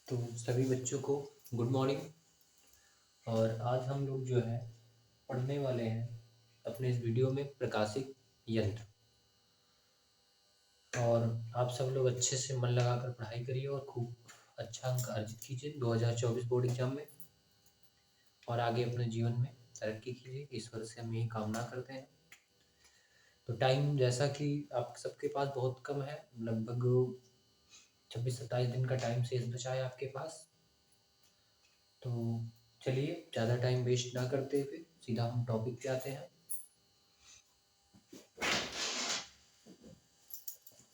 तो सभी बच्चों को गुड मॉर्निंग। और आज हम लोग जो है पढ़ने वाले हैं अपने इस वीडियो में प्रकाशिक यंत्र। और आप सब लोग अच्छे से मन लगाकर पढ़ाई करिए और खूब अच्छा अंक अर्जित कीजिए 2024 बोर्ड एग्जाम में, और आगे अपने जीवन में तरक्की कीजिए। ईश्वर से हम यही कामना करते हैं। तो टाइम जैसा कि आप सबके पास बहुत कम है, लगभग 26-27 दिन का टाइम शेष बचा है आपके पास। तो चलिए ज़्यादा टाइम वेस्ट ना करते हुए सीधा हम टॉपिक पे आते हैं।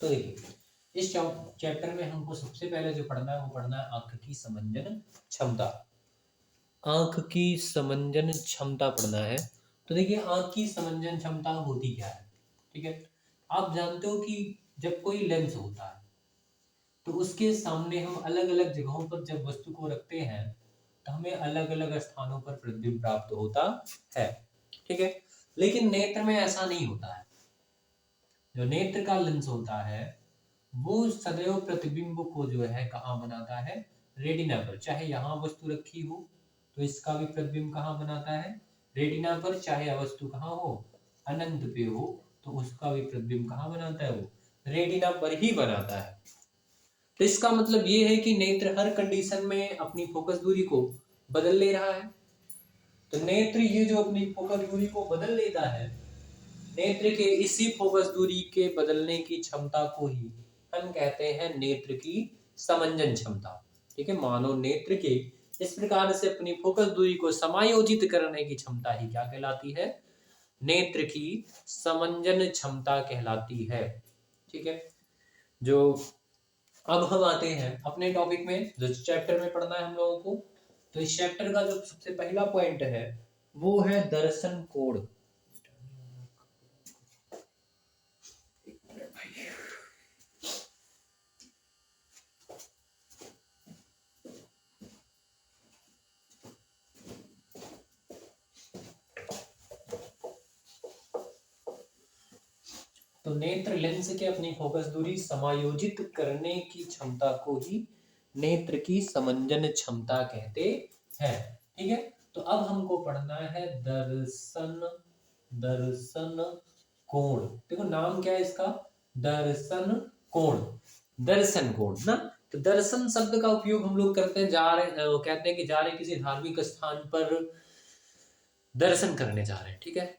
तो देखिए, इस चैप्टर में हमको सबसे पहले जो पढ़ना है वो पढ़ना है आंख की समंजन क्षमता। आंख की समंजन क्षमता पढ़ना है। तो देखिए, आंख की समंजन क्षमता होती क्या है, ठीक है। आप जानते हो कि जब कोई लेंस होता है तो उसके सामने हम अलग अलग जगहों पर जब वस्तु को रखते हैं तो हमें अलग अलग स्थानों पर प्रतिबिंब प्राप्त होता है, ठीक है। लेकिन नेत्र में ऐसा नहीं होता है। जो नेत्र का लेंस होता है वो सदैव प्रतिबिंब को जो है कहाँ बनाता है, रेटिना पर। चाहे यहाँ वस्तु रखी हो तो इसका भी प्रतिबिंब कहाँ बनाता है, रेटिना पर। चाहे वस्तु कहाँ हो, अनंत पे हो, तो उसका भी प्रतिबिंब कहाँ बनाता है, वो रेटिना पर ही बनाता है। तो इसका मतलब ये है कि नेत्र हर कंडीशन में अपनी फोकस दूरी को बदल ले रहा है। तो नेत्र ये जो अपनी फोकस दूरी को बदल लेता है, नेत्र के इसी फोकस दूरी के बदलने की क्षमता को ही हम कहते हैं नेत्र की समंजन क्षमता, ठीक है। मानव नेत्र के इस प्रकार से अपनी फोकस दूरी को समायोजित करने की क्षमता ही क्या कहलाती है, नेत्र की समंजन क्षमता कहलाती है, ठीक है। जो अब हम आते हैं अपने टॉपिक में, जो चैप्टर में पढ़ना है हम लोगों को। तो इस चैप्टर का जो सबसे पहला पॉइंट है वो है दर्शन कोण। तो नेत्र लेंस के अपनी फोकस दूरी समायोजित करने की क्षमता को ही नेत्र की समंजन क्षमता कहते हैं, ठीक है। तो अब हमको पढ़ना है दर्शन दर्शन कोण। देखो नाम क्या है इसका, दर्शन कोण। दर्शन कोण ना। तो दर्शन शब्द का उपयोग हम लोग करते हैं, जा रहे कहते हैं कि जा रहे किसी धार्मिक स्थान पर दर्शन करने जा रहे हैं, ठीक है।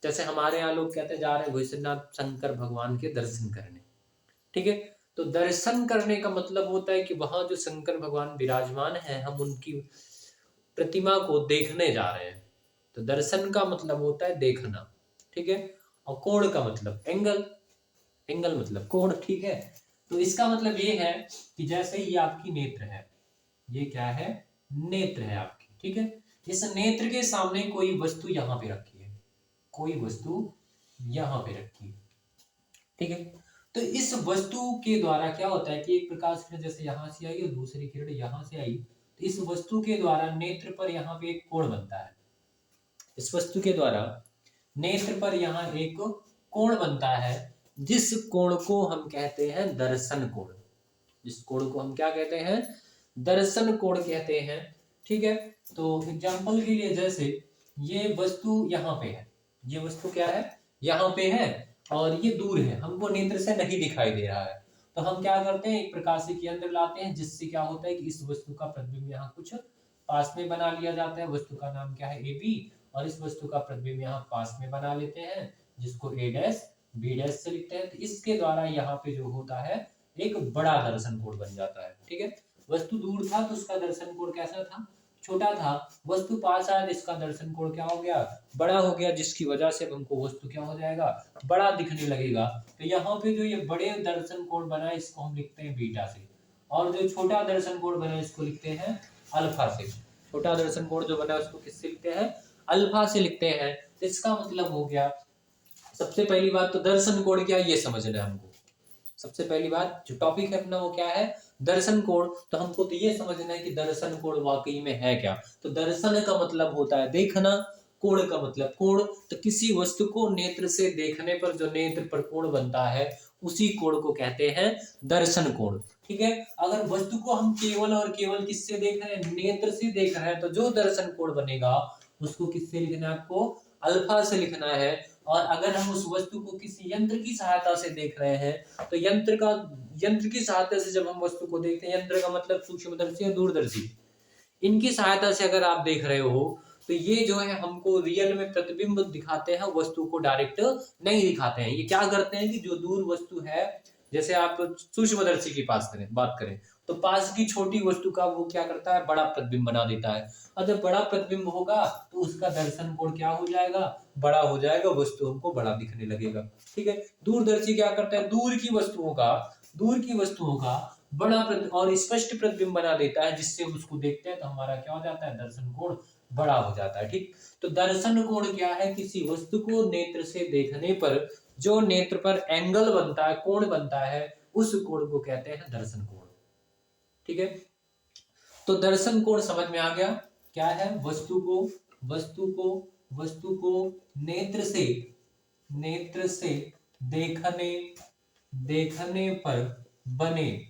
जैसे हमारे यहाँ लोग कहते हैं जा रहे हैं भोलेनाथ शंकर भगवान के दर्शन करने, ठीक है। तो दर्शन करने का मतलब होता है कि वहां जो शंकर भगवान विराजमान है हम उनकी प्रतिमा को देखने जा रहे हैं। तो दर्शन का मतलब होता है देखना, ठीक है। और कोण का मतलब एंगल, एंगल मतलब कोण, ठीक है। तो इसका मतलब ये है कि जैसे ये आपकी नेत्र है, ये क्या है, नेत्र है आपकी, ठीक है। इस नेत्र के सामने कोई वस्तु यहाँ पे रखी है, कोई वस्तु यहाँ पे रखी है, ठीक है। तो इस वस्तु के द्वारा क्या होता है कि एक प्रकाश किरण जैसे यहां से आई और दूसरी किरण यहां से आई, तो इस वस्तु के द्वारा नेत्र पर यहाँ पे एक कोण बनता है। इस वस्तु के द्वारा नेत्र पर यहाँ एक कोण बनता है, जिस कोण को हम कहते हैं दर्शन कोण। जिस कोण को हम क्या कहते हैं, दर्शन कोण कहते हैं, ठीक है। तो एग्जांपल के लिए जैसे ये वस्तु यहाँ पे है, ये वस्तु क्या है, यहाँ पे है, और ये दूर है, हमको नेत्र से नहीं दिखाई दे रहा है। तो हम क्या करते हैं, एक प्रकाशिक यंत्र लाते हैं जिससे क्या होता है कि इस वस्तु का प्रतिबिंब यहाँ कुछ पास में बना लिया जाता है। वस्तु का नाम क्या है, ए बी, और इस वस्तु का प्रतिबिंब यहाँ पास में बना लेते हैं जिसको ए डैश बी डैश से लिखते हैं। तो इसके द्वारा यहाँ पे जो होता है एक बड़ा दर्शन कोण बन जाता है, ठीक है। वस्तु दूर था तो उसका दर्शन कोण कैसा था, छोटा था। वस्तु पास आया तो इसका दर्शन कोण क्या हो गया, बड़ा हो गया, जिसकी वजह से हमको वस्तु क्या हो जाएगा, बड़ा दिखने लगेगा। तो यहाँ पे जो ये बड़े दर्शन कोण बना है इसको हम लिखते हैं बीटा से, और जो छोटा दर्शन कोण बना है इसको लिखते हैं अल्फा से। छोटा दर्शन कोण जो बना है उसको किससे लिखते हैं, अल्फा से लिखते हैं। तो इसका मतलब हो गया, सबसे पहली बात तो दर्शन कोण क्या है ये समझना है हमको। सबसे पहली बात जो टॉपिक है अपना वो क्या है, दर्शन कोण। तो हमको तो ये समझना है कि दर्शन कोण वाकई में है क्या। तो दर्शन का मतलब होता है देखना, कोण का मतलब कोण। तो किसी वस्तु को नेत्र से देखने पर जो नेत्र पर कोण बनता है उसी कोण को कहते हैं दर्शन कोण। ठीक है, अगर वस्तु को हम केवल और केवल किससे देख रहे हैं, नेत्र से देख रहे हैं, तो जो दर्शन कोण बनेगा उसको किससे लिखना है, आपको अल्फा से लिखना है। और अगर हम उस वस्तु को किसी यंत्र की सहायता से देख रहे हैं तो यंत्र की सहायता से जब हम वस्तु को देखते हैं, यंत्र का मतलब सूक्ष्मदर्शी या दूरदर्शी, इनकी सहायता से अगर आप देख रहे हो तो ये जो है हमको रियल में प्रतिबिंब दिखाते हैं, वस्तु को डायरेक्ट नहीं दिखाते हैं। ये क्या करते हैं कि जो दूर वस्तु है, जैसे आप सूक्ष्मदर्शी की बात करें तो पास की छोटी वस्तु का वो क्या करता है, बड़ा प्रतिबिंब बना देता है। और जब बड़ा प्रतिबिंब होगा तो उसका दर्शन कोण क्या हो जाएगा, बड़ा हो जाएगा, वस्तु हमको बड़ा दिखने लगेगा। ठीक है, दूरदर्शी क्या करता है, दूर की वस्तुओं का बड़ा और स्पष्ट प्रतिबिंब बना देता है, जिससे उसको देखते हैं तो हमारा क्या हो जाता है, दर्शन कोण बड़ा हो जाता है। ठीक, तो दर्शन कोण क्या है, किसी वस्तु को नेत्र से देखने पर जो नेत्र पर एंगल बनता है, कोण बनता है, उस कोण को कहते हैं दर्शन कोण। ठीक है, तो दर्शन कोण समझ में आ गया क्या है, वस्तु को नेत्र से देखने पर बने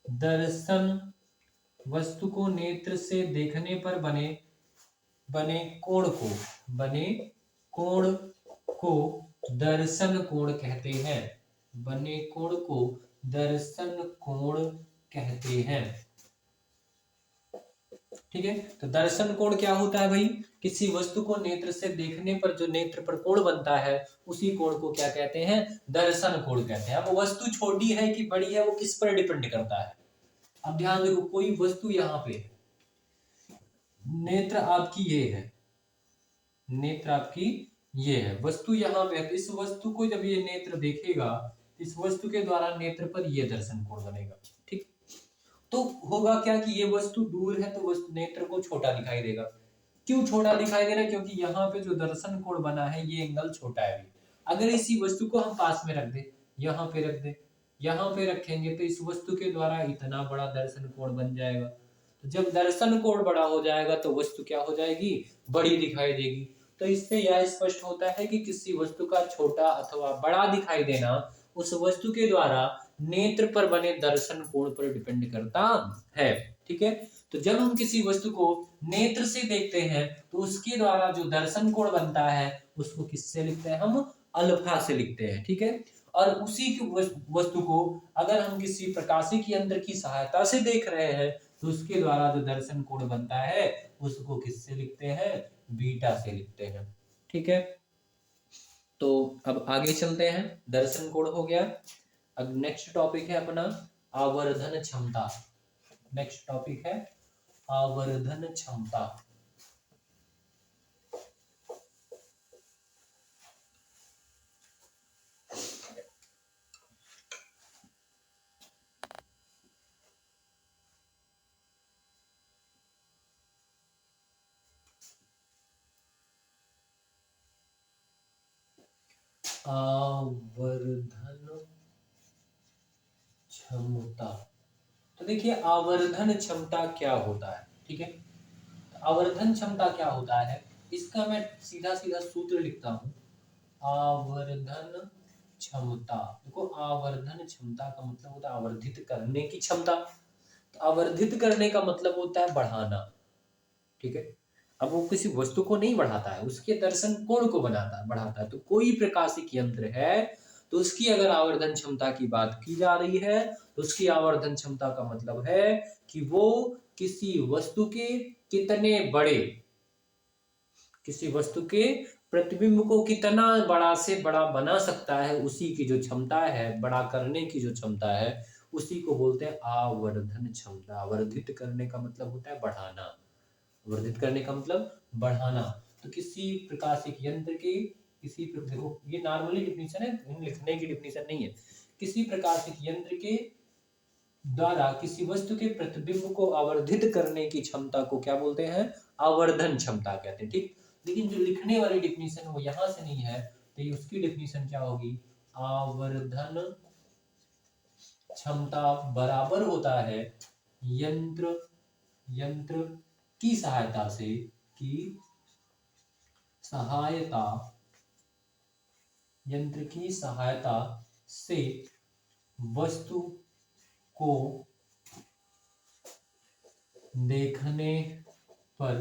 दर्शन, वस्तु को नेत्र से देखने पर बने कोण को दर्शन कोण कहते हैं। बने कोण को दर्शन कोण कहते हैं। ठीक है, तो दर्शन कोण क्या होता है भाई, किसी वस्तु को नेत्र से देखने पर जो नेत्र पर कोण बनता है उसी कोण को क्या कहते हैं, दर्शन कोण कहते हैं। अब वस्तु छोटी है कि बड़ी है वो किस पर डिपेंड करता है। अब ध्यान देखो, कोई वस्तु यहाँ पे है, नेत्र आपकी ये है, नेत्र आपकी ये है, वस्तु यहाँ पे है, तो इस वस्तु को जब ये नेत्र देखेगा, इस वस्तु के द्वारा नेत्र पर ये दर्शन कोण बनेगा। ठीक, तो होगा क्या कि ये वस्तु दूर है तो वस्तु नेत्र को छोटा दिखाई देगा। क्यों छोटा दिखाई दे रहा है, क्योंकि यहाँ पे जो दर्शन कोण बना है ये एंगल छोटा है। अगर इसी वस्तु को हम पास में रख दे, यहाँ पे रख दे, यहाँ पे रखेंगे तो इस वस्तु के द्वारा इतना बड़ा दर्शन कोण बन जाएगा। तो जब दर्शन कोण बड़ा हो जाएगा तो वस्तु क्या हो जाएगी, बड़ी दिखाई देगी। तो इससे यह स्पष्ट होता है कि किसी वस्तु का छोटा अथवा बड़ा दिखाई देना उस वस्तु के द्वारा नेत्र पर बने दर्शन कोण पर डिपेंड करता है। ठीक है, तो जब हम किसी वस्तु को नेत्र से देखते हैं तो उसके द्वारा जो दर्शन कोण बनता है उसको किससे लिखते हैं, हम अल्फा से लिखते हैं। ठीक है, और उसी की वस्तु को अगर हम किसी प्रकाशिक यंत्र की सहायता से देख रहे हैं तो उसके द्वारा जो दर्शन कोण बनता है उसको किससे लिखते हैं, बीटा से लिखते हैं। ठीक है, तो अब आगे चलते हैं, दर्शन कोण हो गया। अब नेक्स्ट टॉपिक है अपना आवर्धन क्षमता। नेक्स्ट टॉपिक है आवर्धन क्षमता। आवर्धन क्षमता, तो देखिए आवर्धन क्षमता क्या होता है। ठीक है, आवर्धन क्षमता क्या होता है, इसका मैं सीधा सीधा सूत्र लिखता हूं। आवर्धन क्षमता, देखो आवर्धन क्षमता का मतलब होता है आवर्धित करने की क्षमता। तो आवर्धित करने का मतलब होता है बढ़ाना। ठीक है, अब वो किसी वस्तु को नहीं बढ़ाता है, उसके दर्शन कोण को बढ़ाता है। तो कोई प्रकाशिक यंत्र है तो उसकी अगर आवर्धन क्षमता की बात की जा रही है तो उसकी आवर्धन क्षमता का मतलब है कि वो किसी वस्तु के कितने बड़े, किसी वस्तु के प्रतिबिंब को कितना बड़ा से बड़ा बना सकता है, उसी की जो क्षमता है, बड़ा करने की जो क्षमता है, उसी को बोलते हैं आवर्धन क्षमता। आवर्धित करने का मतलब होता है बढ़ाना। वर्धित करने का मतलब बढ़ाना। तो किसी प्रकाशिक यंत्र के देखो ये नॉर्मली डिफिनीशन है, लिखने की डिफिनीशन नहीं है। किसी प्रकाशिक यंत्र के द्वारा किसी वस्तु के प्रतिबिंब को आवर्धित करने की क्षमता को क्या बोलते हैं, आवर्धन क्षमता कहते हैं। ठीक, लेकिन जो लिखने वाली डिफिनीशन वो यहां से नहीं है, तो उसकी डिफिनीशन क्या होगी, आवर्धन क्षमता बराबर होता है यंत्र की सहायता से, यंत्र की सहायता से वस्तु को देखने पर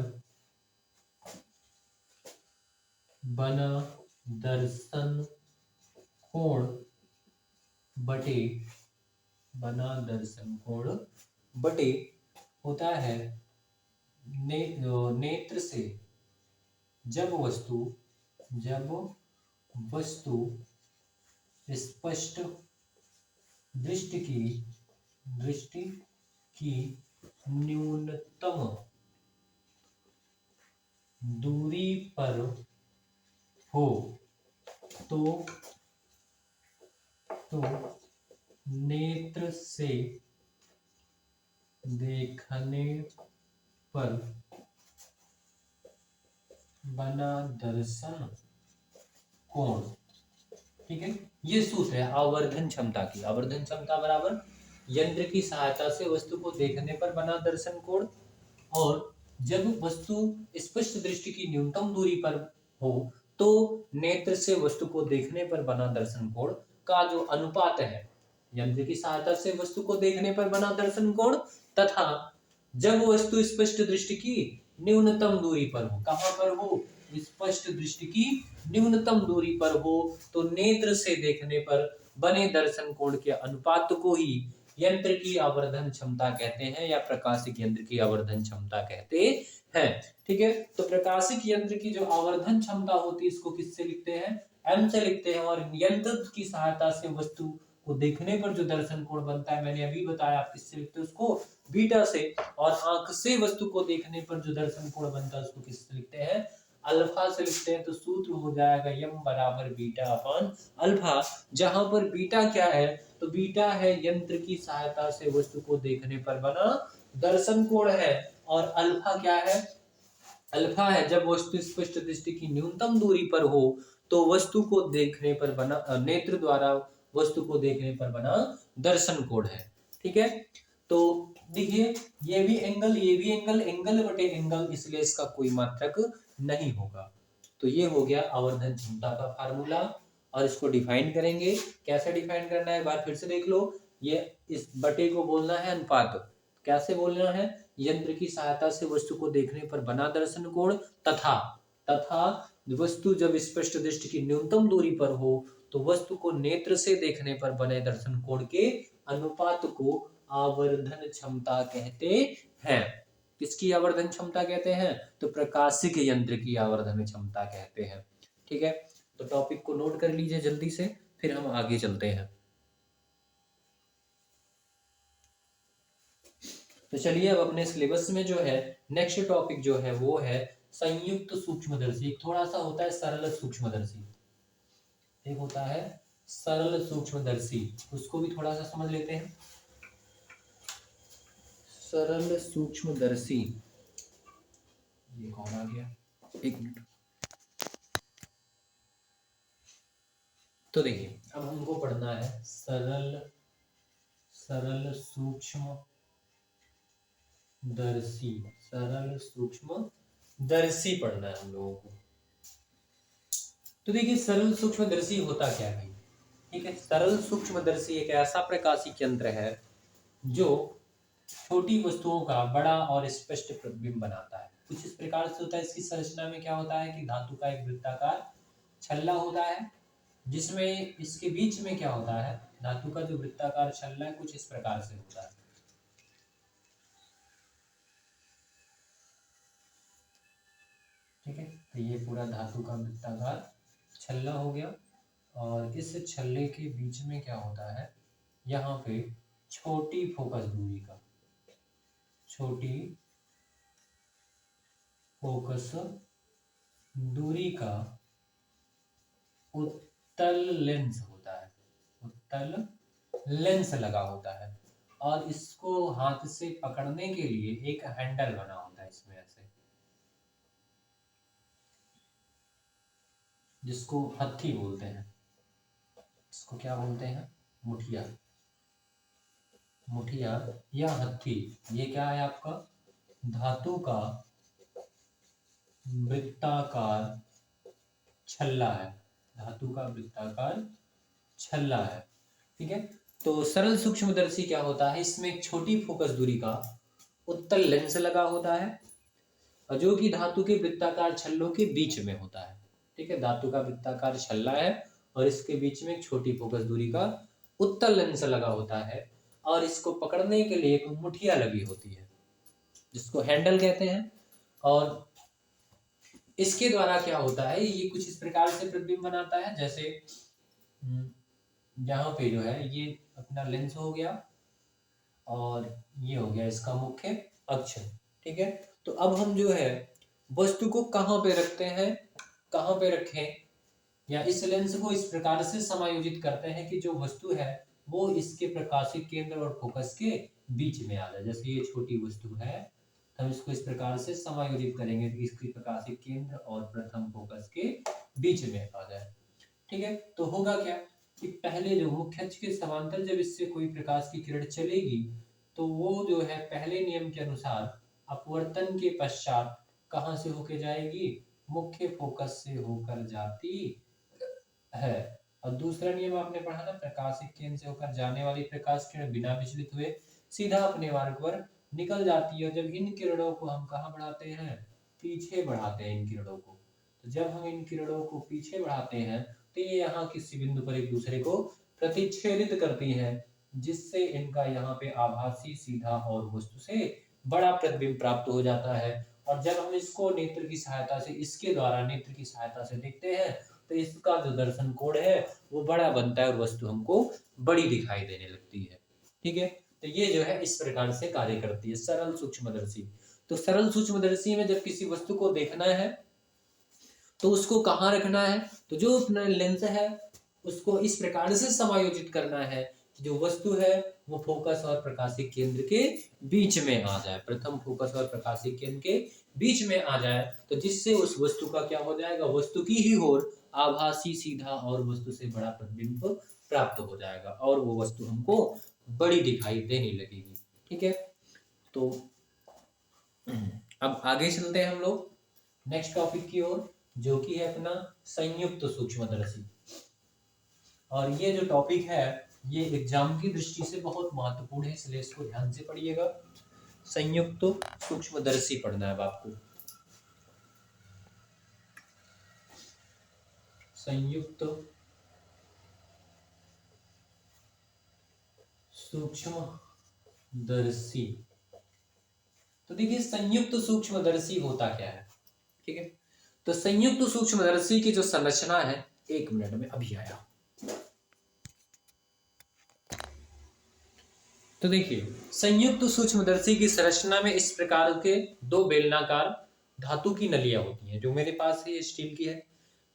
बना दर्शन कोण बटे बटे होता है नेत्र से जब वस्तु स्पष्ट दृष्टि की न्यूनतम दूरी पर हो तो नेत्र से देखने पर बना दर्शन कोण। ठीक है, ये सूत्र है आवर्धन क्षमता की। आवर्धन क्षमता बराबर यंत्र की सहायता से वस्तु को देखने पर बना दर्शन कोण, और जब वस्तु स्पष्ट दृष्टि की न्यूनतम दूरी पर हो तो नेत्र से वस्तु को देखने पर बना दर्शन कोण का जो अनुपात है, यंत्र की सहायता से वस्तु को देखने पर बना दर्शन कोण तथा जब वस्तु स्पष्ट दृष्टि की न्यूनतम दूरी पर हो, कहां पर हो, स्पष्ट दृष्टि की न्यूनतम दूरी पर हो तो नेत्र से देखने पर बने दर्शन कोण के अनुपात को ही यंत्र की आवर्धन क्षमता कहते हैं या प्रकाशिक यंत्र की आवर्धन क्षमता कहते हैं। ठीक है, तो प्रकाशिक यंत्र की जो आवर्धन क्षमता होती है इसको किससे लिखते हैं, एम से लिखते हैं, और यंत्र की सहायता से वस्तु को देखने पर जो दर्शन कोण बनता है मैंने अभी बताया आप किससे लिखते हैं उसको, बीटा से, और आंख से वस्तु को देखने पर जो दर्शन कोण बनता है उसको किससे लिखते हैं, अल्फा से लिखते हैं। तो सूत्र हो जाएगा यम बराबर बीटा अपॉन अल्फा, जहां पर बीटा क्या है, तो बीटा है यंत्र की सहायता से वस्तु को देखने पर बना दर्शन कोण है, और अल्फा क्या है, अल्फा है जब वस्तु स्पष्ट दृष्टि की न्यूनतम दूरी पर हो तो वस्तु को देखने पर बना नेत्र द्वारा वस्तु को देखने पर बना दर्शन कोण है। ठीक है, तो देखिए ये भी एंगल एंगल बटे एंगल, इसलिए इसका कोई मात्रक नहीं होगा। तो ये हो गया आवर्धन क्षमता का फार्मूला, और इसको डिफाइन करेंगे। कैसे डिफाइन करना है एक बार फिर से देख लो, ये इस बटे को बोलना है अनुपात। कैसे बोलना है, यंत्र की सहायता से वस्तु को देखने पर बना दर्शन कोण तथा वस्तु जब स्पष्ट दृष्टि की न्यूनतम दूरी पर हो तो वस्तु को नेत्र से देखने पर बने दर्शन कोण के अनुपात को आवर्धन क्षमता कहते हैं। किसकी आवर्धन क्षमता कहते हैं, तो प्रकाशिक यंत्र की आवर्धन क्षमता कहते हैं। ठीक है, तो टॉपिक को नोट कर लीजिए जल्दी से, फिर हम आगे चलते हैं। तो चलिए अब अपने सिलेबस में जो है नेक्स्ट टॉपिक जो है वो है संयुक्त सूक्ष्मदर्शी। एक थोड़ा सा होता है सरल सूक्ष्मदर्शी, एक होता है सरल सूक्ष्मदर्शी, उसको भी थोड़ा सा समझ लेते हैं। सरल सूक्ष्मदर्शी, ये कौन आ गया, एक मिनट। तो देखिए अब हमको पढ़ना है सरल सूक्ष्मदर्शी पढ़ना है हम लोगों को। तो देखिए सरल सूक्ष्मदर्शी होता क्या है। ठीक है, सरल सूक्ष्मदर्शी एक ऐसा प्रकाशिक यंत्र है जो छोटी वस्तुओं का बड़ा और स्पष्ट प्रतिबिंब बनाता है। कुछ इस प्रकार से होता है। इसकी संरचना में क्या होता है कि धातु का एक वृत्ताकार छल्ला होता है, जिसमें इसके बीच में क्या होता है, धातु का जो वृत्ताकार छल्ला है कुछ इस प्रकार से होता है। ठीक है, तो ये पूरा धातु का वृत्ताकार छल्ला हो गया, और इस छल्ले के बीच में क्या होता है, यहाँ पे छोटी फोकस दूरी का उत्तल लेंस होता है, उत्तल लेंस लगा होता है, और इसको हाथ से पकड़ने के लिए एक हैंडल बना होता है इसमें ऐसे, जिसको हत्थी बोलते हैं। इसको क्या बोलते हैं, मुठिया या हत्थी। ये क्या है आपका, धातु का वृत्ताकार छल्ला है, धातु का वृत्ताकार छल्ला है, ठीक है। तो सरल सूक्ष्मदर्शी क्या होता है, इसमें एक छोटी फोकस दूरी का उत्तल लेंस लगा होता है और जो कि धातु के वृत्ताकार छल्लों के बीच में होता है। ठीक है, धातु का वृत्ताकार छल्ला है और इसके बीच में एक छोटी फोकस दूरी का उत्तल लेंस लगा होता है और इसको पकड़ने के लिए एक मुठिया लगी होती है जिसको हैंडल कहते हैं। और इसके द्वारा क्या होता है, ये कुछ इस प्रकार से प्रतिबिंब बनाता है, जैसे यहाँ पे जो है ये अपना लेंस हो गया और ये हो गया इसका मुख्य अक्ष। ठीक है, तो अब हम जो है वस्तु को कहाँ पे रखते हैं, कहाँ पे रखें, या इस लेंस को इस प्रकार से समायोजित करते हैं कि जो वस्तु है वो इसके प्रकाशिक केंद्र और फोकस के बीच में आ जाए। जैसे ये छोटी वस्तु है, हम इसको इस प्रकार से समायोजित करेंगे कि इसके प्रकाशिक केंद्र और प्रथम फोकस के बीच में आ जाए। ठीक है, तो होगा क्या कि पहले जो मुख्य अक्ष के समांतर जब इससे कोई प्रकाश की किरण चलेगी तो वो जो है पहले नियम के अनुसार अपवर्तन के पश्चात कहां से होकर जाएगी, मुख्य फोकस से होकर जाती है। और दूसरा नियम आपने पढ़ा ना, प्रकाशिक केंद्र से होकर जाने वाली प्रकाश किरण बिना विचलित हुए सीधा अपने मार्ग पर निकल जाती है। जब इन किरणों को हम कहाँ बढ़ाते हैं, पीछे बढ़ाते हैं इन किरणों को, तो जब हम इन किरणों को पीछे बढ़ाते हैं तो ये यहाँ किसी बिंदु पर एक दूसरे को प्रतिच्छेदित करती हैं, जिससे इनका यहाँ पे आभासी सीधा और वस्तु से बड़ा प्रतिबिंब प्राप्त हो जाता है। और जब हम इसको नेत्र की सहायता से, इसके द्वारा नेत्र की सहायता से देखते हैं तो इसका जो दर्शन कोण है वो बड़ा बनता है और वस्तु हमको बड़ी दिखाई देने लगती है। ठीक है, तो ये जो है इस प्रकार से कार्य करती है सरल सूक्ष्मदर्शी। तो सरल सूक्ष्मदर्शी में जब किसी वस्तु को देखना है तो उसको कहाँ रखना है, तो जो अपना लेंस है उसको इस प्रकार से समायोजित करना है कि जो वस्तु है वो फोकस और प्रकाशिक केंद्र के बीच में आ जाए, प्रथम फोकस और प्रकाशिक केंद्र के बीच में आ जाए, तो जिससे उस वस्तु का क्या हो जाएगा, वस्तु की ही ओर आभासी सीधा और वस्तु से बड़ा प्रतिबिंब प्राप्त हो जाएगा और वो वस्तु हमको बड़ी दिखाई देने लगेगी। ठीक है, तो अब आगे चलते हैं हम लोग नेक्स्ट टॉपिक की ओर, जो कि है अपना संयुक्त सूक्ष्मदर्शी। और ये जो टॉपिक है ये एग्जाम की दृष्टि से बहुत महत्वपूर्ण है, इसलिए इसको ध्यान से पढ़िएगा। संयुक्त सूक्ष्मदर्शी पढ़ना है आपको। संयुक्त सूक्ष्मदर्शी, तो देखिए संयुक्त सूक्ष्मदर्शी होता क्या है। ठीक है, तो संयुक्त सूक्ष्मदर्शी की जो संरचना है, एक मिनट में अभी आया। तो देखिए संयुक्त सूक्ष्मदर्शी की संरचना में इस प्रकार के दो बेलनाकार धातु की नलियां होती हैं, जो मेरे पास है ये स्टील की है।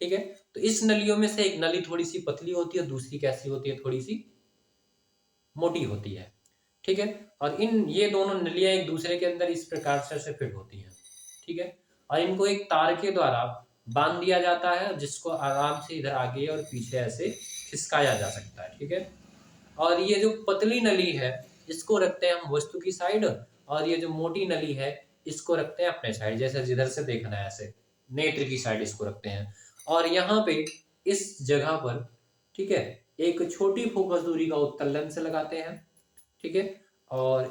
ठीक है, तो इस नलियों में से एक नली थोड़ी सी पतली होती है, दूसरी कैसी होती है, थोड़ी सी मोटी होती है। ठीक है, और इन ये दोनों नलियां एक दूसरे के अंदर इस प्रकार से फिट होती हैं। ठीक है, और इनको एक तार के द्वारा बांध दिया जाता है, जिसको आराम से इधर आगे और पीछे ऐसे खिसकाया जा सकता है। ठीक है, और ये जो पतली नली है इसको रखते हैं हम वस्तु की साइड, और ये जो मोटी नली है इसको रखते हैं अपने साइड, जैसे जिधर से देखना है ऐसे नेत्र की साइड इसको रखते हैं। और यहाँ पे इस जगह पर, ठीक है, एक छोटी फोकस दूरी का उत्तल लेंस लगाते हैं। ठीक है, और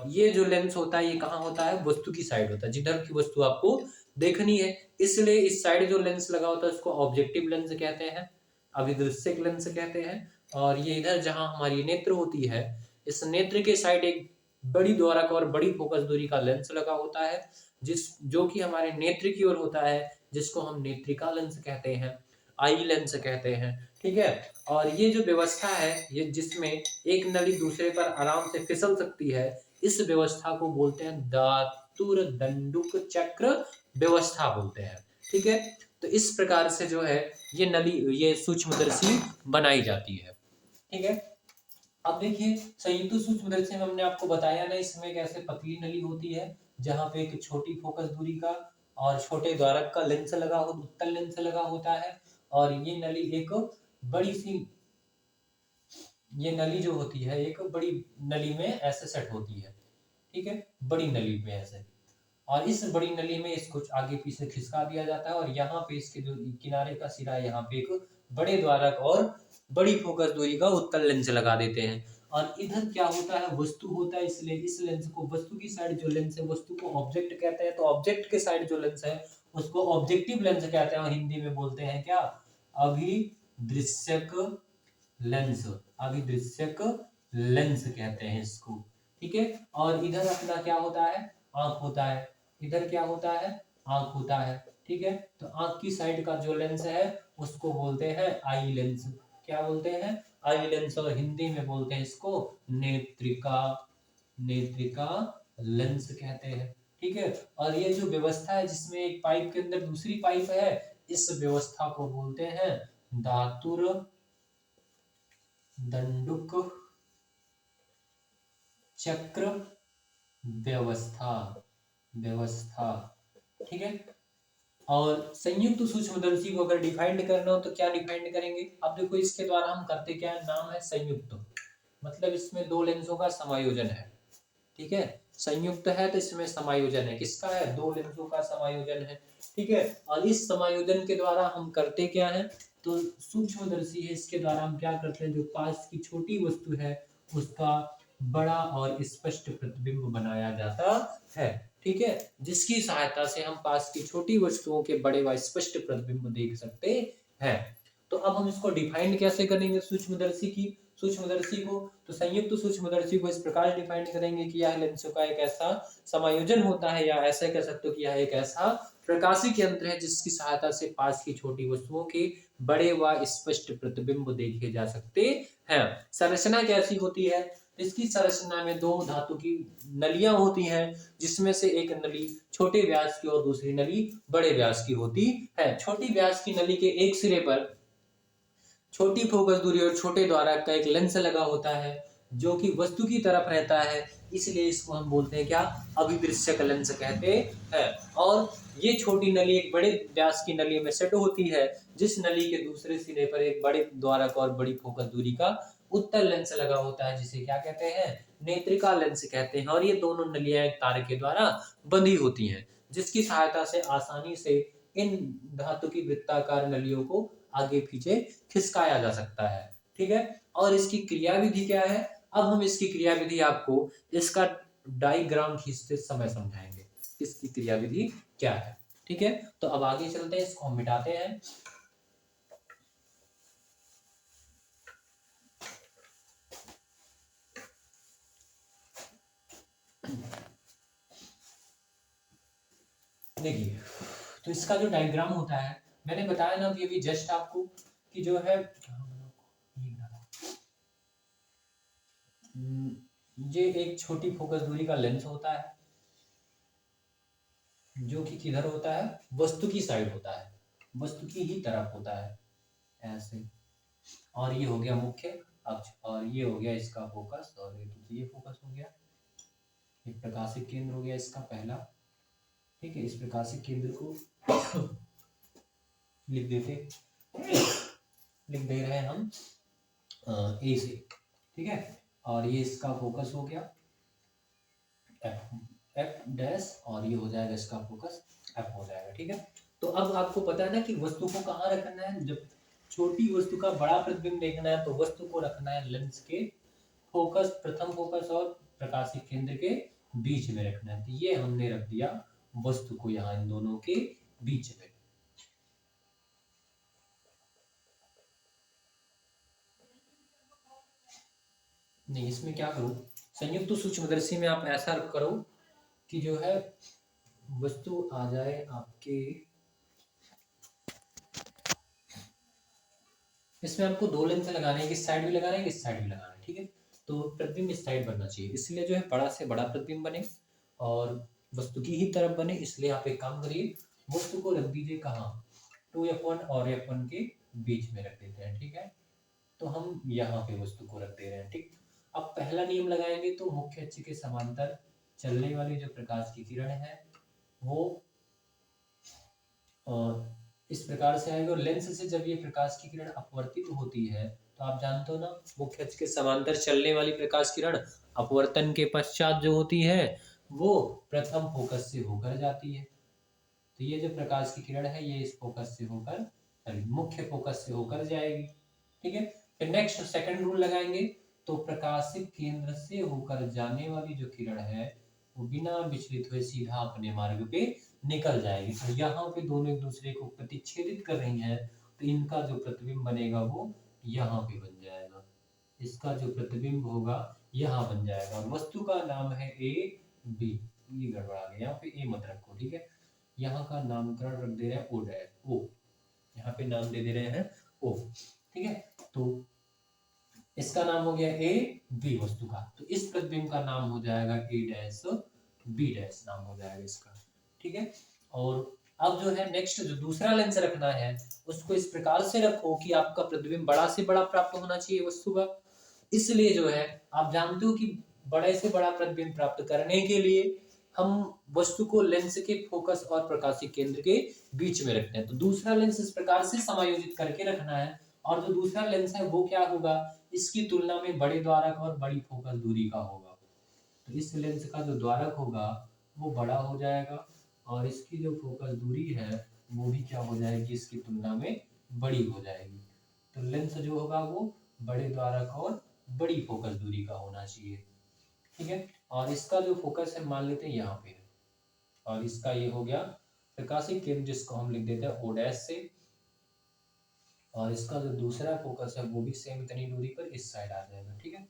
ये जो लेंस होता है ये कहाँ होता है, वस्तु की साइड होता है, जिधर की वस्तु आपको देखनी है। इसलिए इस साइड जो लेंस लगा होता है उसको ऑब्जेक्टिव लेंस कहते हैं, अभिदृश्यक लेंस कहते हैं। और ये इधर जहां हमारी नेत्र होती है, इस नेत्र के साइड एक बड़ी द्वारक और बड़ी फोकस दूरी का लेंस लगा होता है, जो कि हमारे नेत्र की ओर होता है, जिसको हम नेत्रिका लेंस कहते हैं, आई लेंस कहते हैं। ठीक है, और ये जो व्यवस्था है, ये जिसमें एक नली दूसरे पर आराम से फिसल सकती है, इस व्यवस्था को बोलते हैं धातुर दंडुक चक्र व्यवस्था बोलते हैं। ठीक है, तो इस प्रकार से जो है ये नली, ये सूक्ष्मदर्शी बनाई जाती है। ठीक है, अब देखिए संयुक्त सूक्ष्मदर्शी में हमने आपको बताया ना, इसमें कैसे पतली नली होती है जहां पे एक छोटी फोकस दूरी का और छोटे द्वारक का लेंस लगा हो, उत्तल लेंस लगा होता है, और ये नली एक बड़ी सी, ये नली जो होती है एक बड़ी नली में ऐसे सेट होती है। ठीक है, बड़ी नली में ऐसे, और इस बड़ी नली में इसको आगे पीछे खिसका दिया जाता है, और यहाँ पे इसके जो किनारे का सिरा है यहाँ पे एक बड़े द्वारक और बड़ी फोकस दूरी का उत्तल लेंस लगा देते हैं। और इधर क्या होता है, वस्तु होता है, इसलिए इस लेंस को, वस्तु की साइड जो लेंस है वस्तु को ऑब्जेक्ट कहते हैं, तो ऑब्जेक्ट के साइड जो लेंस है उसको ऑब्जेक्टिव लेंस कहते हैं, और हिंदी में बोलते हैं क्या, अभिदृश्यक लेंस, अभिदृश्यक लेंस कहते हैं इसको। ठीक है, और इधर अपना क्या होता है, आंख होता है, इधर क्या होता है, आंख होता है। ठीक है, तो आंख की साइड का जो लेंस है उसको बोलते हैं आई लेंस। क्या बोलते हैं, आई लेंस, और हिंदी में बोलते हैं इसको नेत्रिका, नेत्रिका लेंस कहते हैं। ठीक है, और ये जो व्यवस्था है जिसमें एक पाइप के अंदर दूसरी पाइप है, इस व्यवस्था को बोलते हैं धातुर दंडुक चक्र व्यवस्था, व्यवस्था। ठीक है, और संयुक्त सूक्ष्मदर्शी को अगर डिफाइंड करना हो तो क्या डिफाइंड करेंगे, अब देखो इसके द्वारा हम करते क्या है, नाम है संयुक्त, मतलब इसमें दो लेंसों का समायोजन है। ठीक है, संयुक्त है तो इसमें समायोजन है, किसका है, दो लेंसों का समायोजन है। ठीक है, और इस समायोजन के द्वारा हम करते क्या है, तो सूक्ष्मदर्शी है, इसके द्वारा हम क्या करते हैं, जो पास की छोटी वस्तु है उसका बड़ा और स्पष्ट प्रतिबिंब बनाया जाता है। ठीक है, जिसकी सहायता से हम पास की छोटी वस्तुओं के बड़े व स्पष्ट प्रतिबिंब देख सकते हैं। तो अब हम इसको डिफाइन कैसे करेंगे सूक्ष्मदर्शी की, सूक्ष्मदर्शी को, तो संयुक्त सूक्ष्मदर्शी को इस प्रकार डिफाइन करेंगे कि यह लेंसों का एक ऐसा समायोजन होता है, या ऐसा कह सकते हो कि यह एक ऐसा प्रकाशिक यंत्र है जिसकी सहायता से पास की छोटी वस्तुओं के बड़े व स्पष्ट प्रतिबिंब देखे जा सकते हैं। संरचना कैसी होती है, इसकी संरचना में दो धातु की नलियां होती हैं, जिसमें से एक नली छोटे व्यास की और दूसरी नली बड़े व्यास की होती है। छोटी व्यास की नली के एक सिरे पर छोटी फोकस दूरी और छोटे द्वारक का एक लेंस लगा होता है जो कि वस्तु की तरफ रहता है, इसलिए इसको हम बोलते हैं क्या, अभिदृश्यक लेंस कहते हैं। और ये छोटी नली एक बड़े व्यास की नली में सेट होती है, जिस नली के दूसरे सिरे पर एक बड़े द्वारक और बड़ी फोकस दूरी का उत्तल लेंस लगा होता है, जिसे क्या कहते हैं, नेत्रिका लेंस कहते हैं। और ये दोनों नलियां एक तार के द्वारा बंधी होती हैं, जिसकी सहायता से आसानी से इन धातु की वृत्ताकार नलियों को आगे पीछे खिसकाया जा सकता है। ठीक है, और इसकी क्रिया विधि क्या है, अब हम इसकी क्रिया विधि आपको इसका डायग्राम खींचते समय समझाएंगे, इसकी क्रिया विधि क्या है। ठीक है, तो अब आगे चलते हैं, इसको हम मिटाते हैं। देखिए, तो इसका जो डायग्राम होता है, मैंने बताया ना अभी जस्ट आपको कि जो है ये एक छोटी फोकस दूरी का लेंस होता है, जो कि किधर होता है, वस्तु की साइड होता है, वस्तु की ही तरफ होता है ऐसे। और ये हो गया मुख्य अक्ष, और ये हो गया इसका फोकस, और ये फोकस हो गया, एक प्रकाशिक केंद्र हो गया इसका पहला। ठीक है, इस प्रकाशिक केंद्र को लिख दे रहे हैं हम ए से। ठीक है, और ये इसका फोकस हो गया एफ डैश, और ये हो जाएगा इसका फोकस एफ हो जाएगा। ठीक है, तो अब आपको पता है ना कि वस्तु को कहाँ रखना है, जब छोटी वस्तु का बड़ा प्रतिबिंब देखना है तो वस्तु को रखना है लेंस के फोकस, प्रथम फोकस और प्रकाशिक केंद्र के बीच में रखना है। तो ये हमने रख दिया वस्तु को यहाँ इन दोनों के बीच में। नहीं, इसमें क्या करो, संयुक्त सूक्ष्मदर्शी में आप ऐसा करो कि जो है वस्तु आ जाए आपके, इसमें आपको दो लेंस लगाने हैं, किस साइड भी लगाना है, किस साइड भी लगाना है। ठीक है, तो प्रतिबिंब इस साइड बनना चाहिए, इसलिए जो है बड़ा से बड़ा प्रतिबिंब बने और वस्तु की ही तरफ बने। इसलिए आप एक काम करिए, वस्तु को रख दीजिए कहाँ, 2f1 और f1 के बीच में रख देते हैं। ठीक है, तो हम यहाँ पे वस्तु को रख दे रहे हैं। ठीक, अब पहला नियम लगाएंगे, तो मुख्य अक्ष के समांतर चलने वाली जो प्रकाश की किरण है वो इस प्रकार से आएगा। और लेंस से जब ये प्रकाश की किरण अपवर्तित होती है, तो आप जानते हो ना, मुख्य अक्ष के समांतर चलने वाली प्रकाश किरण अपवर्तन के पश्चात जो होती है वो प्रथम फोकस से होकर जाती है। तो ये जो प्रकाश की किरण है ये इस फोकस से होकर मुख्य फोकस से होकर जाएगी। ठीक है, फिर नेक्स्ट सेकंड रूल लगाएंगे, तो प्रकाशित केंद्र से होकर जाने वाली जो किरण है वो बिना विचलित हुए सीधा अपने मार्ग पे निकल जाएगी। तो यहाँ पे दोनों एक दूसरे को प्रतिच्छेदित कर रही हैं, तो इनका जो प्रतिबिंब बनेगा वो यहाँ पे बन जाएगा, इसका जो प्रतिबिंब होगा यहाँ बन जाएगा। और वस्तु का नाम है ए बी, ये गड़बड़ा गया, यहाँ पे ए मत रखो, ठीक है, यहाँ का नामकरण रख दे रहे हैं ओ डैश, ओ यहाँ पे नाम दे दे रहे हैं ओ। ठीक है, तो इसका नाम हो गया ए बी वस्तु का, तो इस प्रतिबिंब का नाम हो जाएगा ए डैश बी डैश नाम हो जाएगा इसका। ठीक है, और अब जो है नेक्स्ट जो दूसरा लेंस रखना है उसको इस प्रकार से रखो कि आपका प्रतिबिंब बड़ा से बड़ा प्राप्त होना चाहिए वस्तु का। इसलिए जो है आप जानते हो कि बड़े से बड़ा प्रतिबिंब प्राप्त करने के लिए हम वस्तु को लेंस के फोकस और प्रकाशिक केंद्र के बीच में रखते हैं। तो दूसरा लेंस इस प्रकार से समायोजित करके रखना है, और जो दूसरा लेंस है वो क्या होगा, इसकी तुलना में बड़े द्वारक और बड़ी फोकस दूरी का होगा। तो इस लेंस का जो द्वारक होगा वो बड़ा हो जाएगा, और इसकी जो फोकस दूरी है वो भी क्या हो जाएगी, इसकी तुलना में बड़ी हो जाएगी। तो लेंस जो होगा वो बड़े द्वारक और बड़ी फोकस दूरी का होना चाहिए। ठीक है, और इसका जो फोकस है मान लेते हैं यहाँ पे, और इसका ये हो गया प्रकाशिक केंद्र जिसको हम लिख देते हैं ओ डैश से, और इसका जो दूसरा फोकस है वो भी सेम इतनी दूरी पर इस साइड आ जाएगा। ठीक है,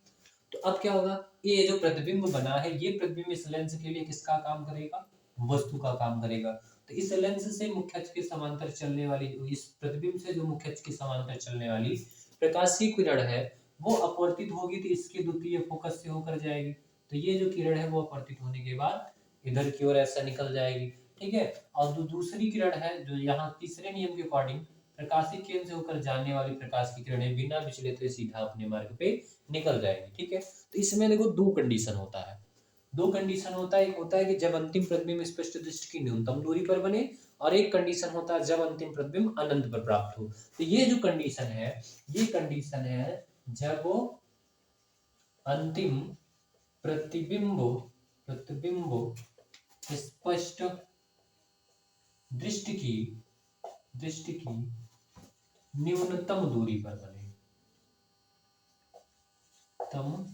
तो अब क्या होगा, ये जो प्रतिबिंब बना है ये प्रतिबिंब इस लेंस के लिए किसका काम करेगा, वस्तु का काम करेगा। तो इस लेंस से मुख्य अक्ष के समांतर चलने वाली, इस प्रतिबिंब से जो मुख्य अक्ष के समांतर चलने वाली प्रकाशीय किरण है वो अपवर्तित होगी, तो इसके द्वितीय फोकस से होकर जाएगी। तो ये जो किरण है वो अपवर्तित होने के बाद इधर की ओर ऐसा निकल जाएगी। ठीक है, और जो दूसरी किरण है जो यहाँ तीसरे नियम के अकॉर्डिंग प्रकाशिक केंद्र से होकर जाने वाली प्रकाश की किरणें बिना विचलित हुए सीधा अपने मार्ग पे निकल जाएगी। ठीक है, तो इसमें देखो दो कंडीशन होता है, दो कंडीशन होता है, एक होता है कि जब अंतिम प्रतिबिंब स्पष्ट दृष्टि की न्यूनतम दूरी पर बने, और एक कंडीशन होता है जब अंतिम प्रतिबिंब अनंत पर प्राप्त हो। तो ये जो कंडीशन है ये कंडीशन है जब अंतिम प्रतिबिंब प्रतिबिंब स्पष्ट दृष्टि की न्यूनतम दूरी पर बने, तम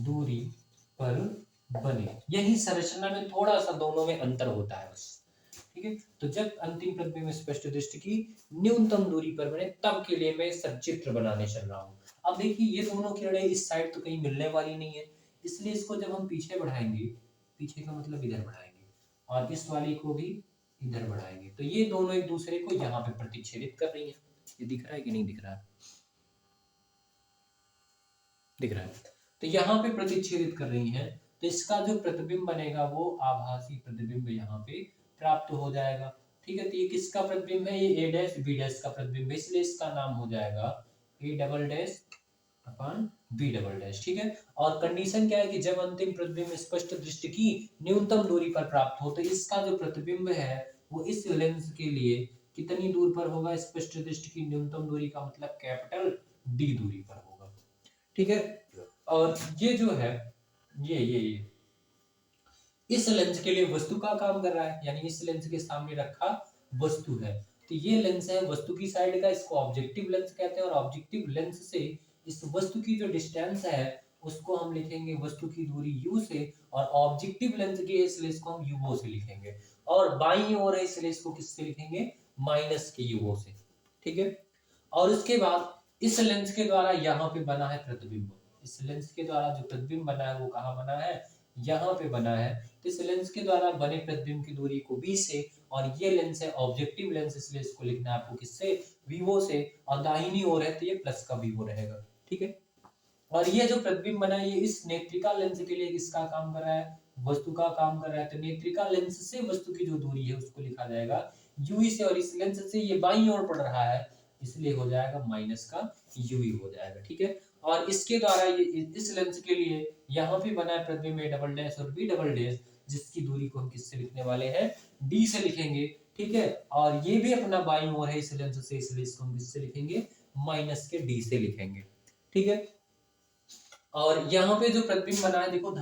दूरी पर बने। यही संरचना में थोड़ा सा दोनों में अंतर होता है बस। ठीक है, तो जब अंतिम प्रतिबिंब स्पष्ट दृष्टि की न्यूनतम दूरी पर बने तब के लिए मैं सचित्र बनाने चल रहा हूं। अब देखिए ये दोनों किरणें इस साइड तो कहीं मिलने वाली नहीं है, इसलिए इसको जब हम पीछे बढ़ाएंगे, पीछे का मतलब इधर बढ़ाएंगे, और इस वाली को भी इधर बढ़ाएंगे, तो ये दोनों एक दूसरे को यहाँ पे प्रतिच्छेदित कर रही है। ये दिख रहा है कि नहीं दिख रहा है, दिख रहा है, तो यहाँ पे प्रतिच्छेदित कर रही हैं, तो इसका जो प्रतिबिंब बनेगा वो आभासी प्रतिबिंब यहाँ पे प्राप्त हो जाएगा। ठीक है, तो ये किसका प्रतिबिंब है, ये ए डैश बी डैश का प्रतिबिंब है, इसलिए इसका नाम हो जाएगा A double dash upon B double dash. ठीक है, और कंडीशन क्या है कि जब अंतिम प्रतिबिंब स्पष्ट दृष्टि की न्यूनतम दूरी पर प्राप्त हो, तो इसका जो प्रतिबिंब है वो इस लेंस के लिए कितनी दूर पर होगा, स्पष्ट दृष्टि की न्यूनतम दूरी का मतलब कैपिटल डी दूरी पर होगा। ठीक है, और ये जो है ये इस लेंस के लिए वस्तु का काम कर रहा है, यानी इस लेंस के सामने रखा वस्तु है, तो ये लेंस है वस्तु की साइड का, इसको ऑब्जेक्टिव लेंस कहते हैं, और ऑब्जेक्टिव लेंस से इस वस्तु की जो डिस्टेंस है उसको हम लिखेंगे वस्तु की दूरी u से, और ऑब्जेक्टिव लेंस के इस लेंस को हम uo से लिखेंगे, और बाईं ओर है इस लेंस को किससे लिखेंगे, माइनस के uo से। ठीक है, और उसके बाद इस लेंस के द्वारा यहाँ पे बना है प्रतिबिंब, इस लेंस के द्वारा जो प्रतिबिंब बना है वो कहाँ बना है, यहाँ पे बना है। तो इस लेंस के द्वारा बने प्रतिबिंब की दूरी को b से, और ये लेंस है ऑब्जेक्टिव लेंस, इसलिए इसको लिखना है आपको किससे, वीवो से, और दाहिनी ओर है तो ये प्लस का वीवो रहेगा। ठीक है, और ये जो प्रतिबिंब बना है ये इस नेत्रिका लेंस के लिए किसका काम कर रहा है, वस्तु का काम कर रहा है। तो नेत्रिका लेंस से वस्तु की जो दूरी है उसको लिखा जाएगा यूवी से, और इस लेंस से ये बाईं ओर पड़ रहा है इसलिए हो जाएगा माइनस का यूवी हो जाएगा। ठीक है, और इसके द्वारा ये इस लेंस के लिए यहाँ पे बना है प्रतिबिंब ए डबल डैश और बी डबल डैश, जिसकी दूरी को हम किससे लिखने वाले हैं, डी से लिखेंगे। ठीक है, और ये भी अपना बाईं ओर है इस लेंस से, इसलिए इसको हम किससे लिखेंगे, माइनस के डी से लिखेंगे। ठीक है, और यहाँ पे जो प्रतिबिंब बना है देखो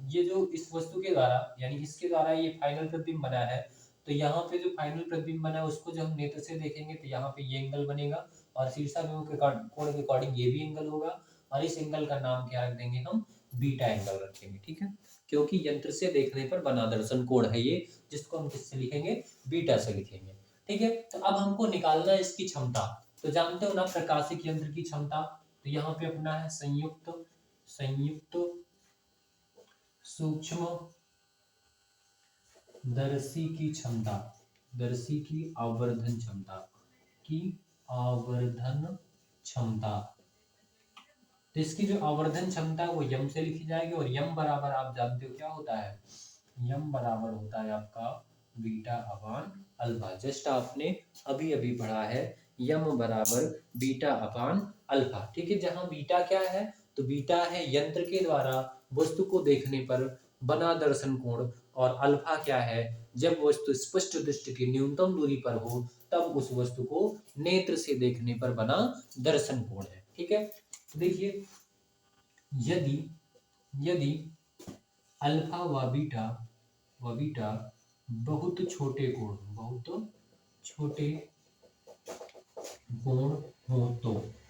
ये जो इस वस्तु के द्वारा यानी इसके द्वारा ये फाइनल प्रतिबिंब बना है, तो यहाँ पे जो फाइनल प्रतिबिंब बना है उसको जब हम नेत्र से देखेंगे तो यहाँ पे ये एंगल बनेगा और शीर्षाभिमुख के कोण के अकॉर्डिंग ये भी एंगल होगा और इस एंगल का नाम क्या रख देंगे हम, बीटा एंगल रखेंगे। ठीक है, क्योंकि यंत्र से देखने पर बना दर्शन कोण है ये, जिसको हम किससे लिखेंगे, बीटा से लिखेंगे। ठीक है, तो अब हमको निकालना है इसकी क्षमता। तो जानते हो ना प्रकाशिक यंत्र की क्षमता, तो यहाँ पे अपना है संयुक्त सूक्ष्म दर्शी की क्षमता, दर्शी की आवर्धन क्षमता। तो इसकी जो आवर्धन क्षमता है वो यम से लिखी जाएगी और यम बराबर आप जानते हो क्या होता है, यम बराबर होता है आपका बीटा अपान अल्फा। जस्ट आपने अभी अभी पढ़ा है यम बराबर बीटा अपान अल्फा। ठीक है, जहां बीटा क्या है, तो बीटा है यंत्र के द्वारा वस्तु को देखने पर बना दर्शन कोण और अल्फा क्या है, जब वस्तु स्पष्ट दृष्टि की न्यूनतम दूरी पर हो तब उस वस्तु को नेत्र से देखने पर बना दर्शन कोण है। ठीक है, तो देखिए यदि यदि अल्फा व बीटा बहुत छोटे कोण हो तो,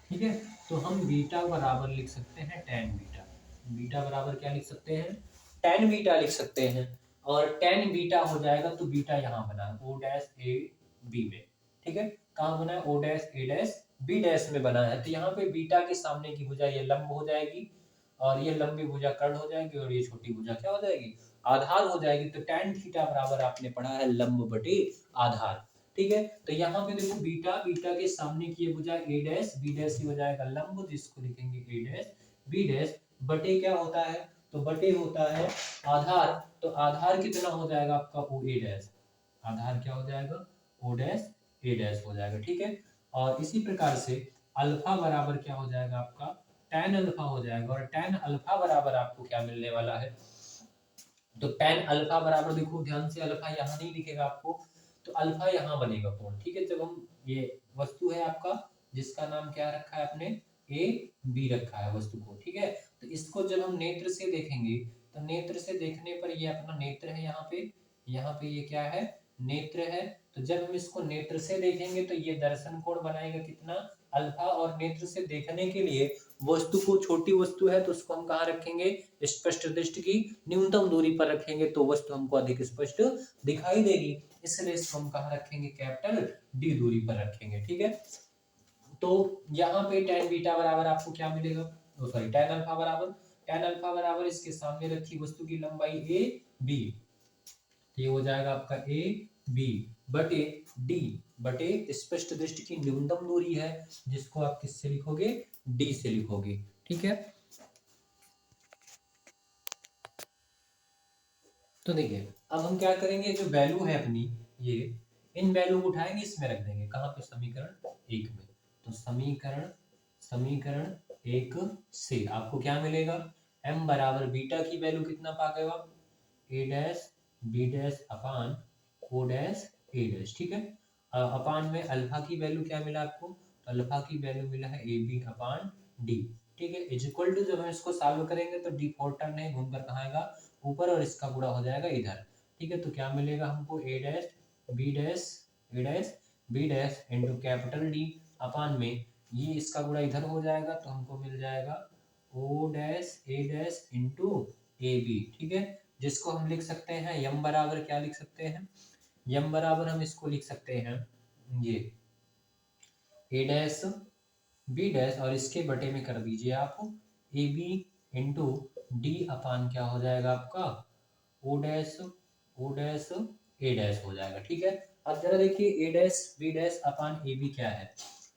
ठीक है, तो हम बीटा बराबर लिख सकते हैं tan बीटा। बीटा बराबर क्या लिख सकते हैं, tan बीटा लिख सकते हैं। और tan बीटा हो जाएगा तो बीटा यहाँ बना o डैश a b में। ठीक है, कहाँ बना है, o dash a dash b dash में बना है। तो यहाँ पे बीटा के सामने की भुजा ये लंब हो जाएगी और ये लंबी भुजा कर्ण हो जाएगी और ये छोटी भुजा क्या हो जाएगी, आधार हो जाएगी। तो tan थीटा बराबर आपने पढ़ा है लंब बटे आधार। ठीक है, तो यहाँ पे देखो बीटा के सामने की ये भुजा a डैश b डैश ही हो जाएगा लंब, जिसको लिखेंगे a डैश b डैश बटे क्या होता है, तो बटे होता है आधार। तो आधार कितना हो जाएगा आपका o a डैश, आधार क्या हो जाएगा o डैश a डैश हो जाएगा। ठीक है, और इसी प्रकार से अल्फा बराबर क्या हो जाएगा आपका tan अल्फा हो जाएगा और tan अल्फा बराबर आपको क्या मिलने वाला है, तो tan अल्फा बराबर देखो ध्यान से, अल्फा यहाँ नहीं लिखेगा आपको, तो अल्फा यहाँ बनेगा कोण। ठीक है, जब हम ये वस्तु है आपका जिसका नाम क्या रखा है आपने, ए बी रखा है वस्तु को। ठीक है, तो इसको जब हम नेत्र से देखेंगे तो नेत्र से देखने पर ये अपना नेत्र है, यहाँ पे ये क्या है, नेत्र है। तो जब हम इसको नेत्र से देखेंगे तो ये दर्शन कोण बनाएगा कितना, अल्फा। और नेत्र से देखने के लिए वस्तु को, छोटी वस्तु है तो उसको हम कहाँ रखेंगे, स्पष्ट दृष्टि की न्यूनतम दूरी पर रखेंगे तो वस्तु हमको अधिक स्पष्ट दिखाई देगी, इसलिए इसको हम कहाँ रखेंगे, कैपिटल डी दूरी पर रखेंगे। ठीक है, तो यहाँ पे tan बीटा बराबर आपको क्या मिलेगा, सॉरी tan अल्फा बराबर इसके सामने रखी वस्तु की लंबाई ए बी, ये हो जाएगा आपका ए बी बटे डी बटे स्पष्ट दृष्टि की न्यूनतम दूरी है, जिसको आप किससे लिखोगे, डी से लिखोगे। ठीक है, तो देखिए अब हम क्या करेंगे, जो वैल्यू है अपनी ये, इन वैल्यू को उठाएंगे इसमें रख देंगे, कहाँ पे, समीकरण 1 में। तो समीकरण 1 से आपको क्या मिलेगा, m बराबर बीटा की वैल्यू कितना पा गए आप, a dash b dash upon o dash a dash. ठीक है, अपान में अल्फा की वैल्यू क्या मिला आपको, तो अल्फा की वैल्यू मिला है ए बी अपान डी। ठीक है, इज इक्वल टू जब हम इसको सॉल्व करेंगे तो डी 4 टर्म नहीं घूमकर कहाँ आएगा, ऊपर, और इसका गुणा हो जाएगा इधर। ठीक है, तो क्या मिलेगा हमको, a dash b dash a dash b dash into capital D upon में ये इसका गुणा इधर हो जाएगा तो हमको मिल जाएगा o dash a dash into A B. ठीक है, जिसको हम लिख सकते हैं यम बराबर क्या लिख सकते हैं, यम बराबर हम इसको लिख सकते हैं ये a डैश b डैश और इसके बटे में कर दीजिए आप ए बी इंटू डी अपान क्या हो जाएगा आपका o डैश a डैश हो जाएगा। ठीक है, अब जरा देखिए a dash b dash upon A B क्या है,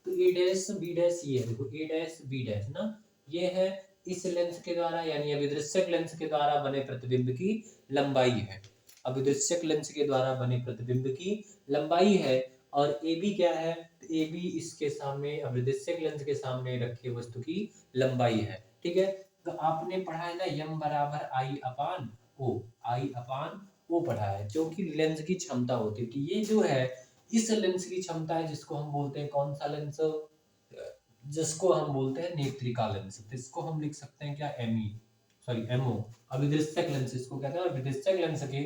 तो a डैश b डैश ये है, देखो a डैश b डैश ना, ये है इस लेंस के द्वारा यानी अभिदृश्यक लेंस के द्वारा बने प्रतिबिंब की लंबाई है, अभिदृश्यक लेंस के द्वारा बने प्रतिबिंब की लंबाई है। और ए बी क्या है, तो ए बी इसके सामने अभिदृश्यक लेंस के सामने रखे वस्तु की लंबाई है। ठीक है, तो आपने पढ़ा है ना यम बराबर आई अपान ओ पढ़ा है, जो कि लेंस की क्षमता होती है। तो ये जो है इस लेंस की क्षमता है, जिसको हम बोलते हैं कौन सा लेंस, जिसको हम बोलते हैं नेत्रिका लेंस। तो इसको हम लिख सकते हैं क्या, एमओ, अभिदृश्यक लेंस इसको कहते हैं। अभिदृश्यक लेंस के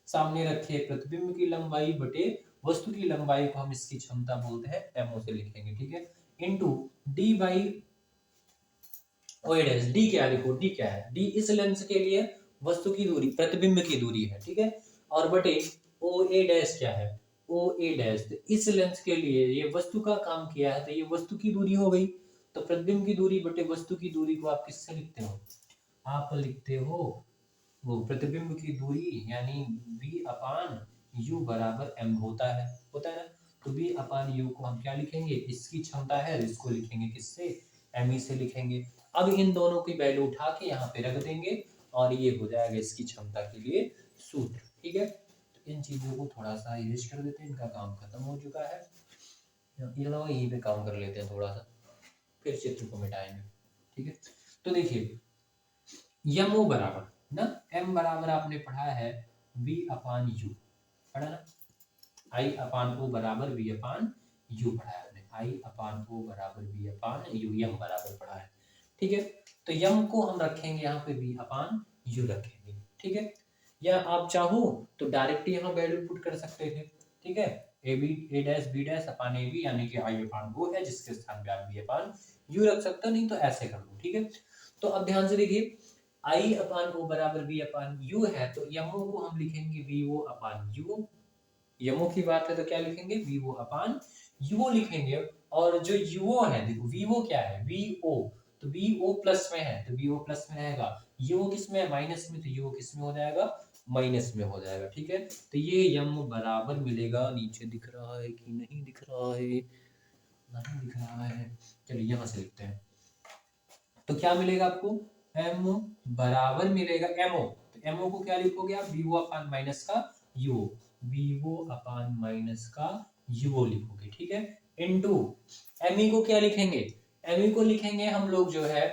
सामने रखे प्रतिबिंब की लंबाई बटे वस्तु की लंबाई को हम इसकी क्षमता बोलते हैं, एमओ से लिखेंगे, ठीक है, into D by O dash. D क्या है, देखो डी क्या है, डी इस लेंस के लिए वस्तु की दूरी, प्रतिबिंब की दूरी है, ठीक है, और बटे ओ ए डैश क्या है, ओ ए डैश, तो इस लेंस के लिए ये वस्तु का काम किया है, तो ये वस्तु की दूरी हो गई। तो प्रतिबिंब की दूरी बटे वस्तु की दूरी को आप किससे लिखते हो, आप लिखते हो वो प्रतिबिंब की दूरी यानी v अपान u बराबर m होता है ना। तो v अपान u को हम क्या लिखेंगे, इसकी क्षमता है, इसको लिखेंगे किससे, me से लिखेंगे। अब इन दोनों की वैल्यू उठा के यहाँ पे रख देंगे और ये हो जाएगा इसकी क्षमता के लिए सूत्र, ठीक है। तो इन चीजों को थोड़ा सा इरेज कर देते हैं, इनका काम खत्म हो चुका है, यहीं पे काम कर लेते हैं थोड़ा सा, फिर चित्र को मिटाएंगे, ठीक है। तो देखिए यमो बराबर ना, m बराबर आपने पढ़ा है v अपान u, पढ़ा ना, i अपान o बराबर v अपान u पढ़ा है आपने, i अपान o बराबर v अपान u, यम बराबर पढ़ा है, ठीक है। तो यम को हम रखेंगे यहाँ पे v अपान u रखेंगे, ठीक है, या आप चाहो तो डायरेक्ट यहाँ वैल्यू पुट कर सकते थे, ठीक है, a dash b dash upon ab यानी कि i अपान o है, जिसके स्थान पे आप v अपान u रख सकते हो, नहीं तो ऐसे कर लो, ठीक है। तो अब ध्यान से देखिए i अपान o बराबर v अपान u है, तो यमो को हम लिखेंगे vo अपान u, यमो की बात है तो क्या लिखेंगे, vo अपान uo लिखेंगे, और जो uo है देखो vo क्या है, vo, तो vo प्लस में है तो vo प्लस में रहेगा, uo किस में है, माइनस में, तो uo किस में हो जाएगा, माइनस में हो जाएगा, ठीक है। तो ये यम बराबर मिलेगा, नीचे दिख रहा है कि नहीं दिख रहा है, नहीं दिख रहा है, चलिए यहाँ से लिखते हैं, तो क्या मिलेगा आपको, m बराबर मिलेगा mo, तो mo को क्या लिखोगे आप, vo अपान माइनस का uo, vo अपान माइनस का uo लिखोगे, ठीक है, इनटू me को क्या लिखेंगे, me को लिखेंगे हम लोग जो है,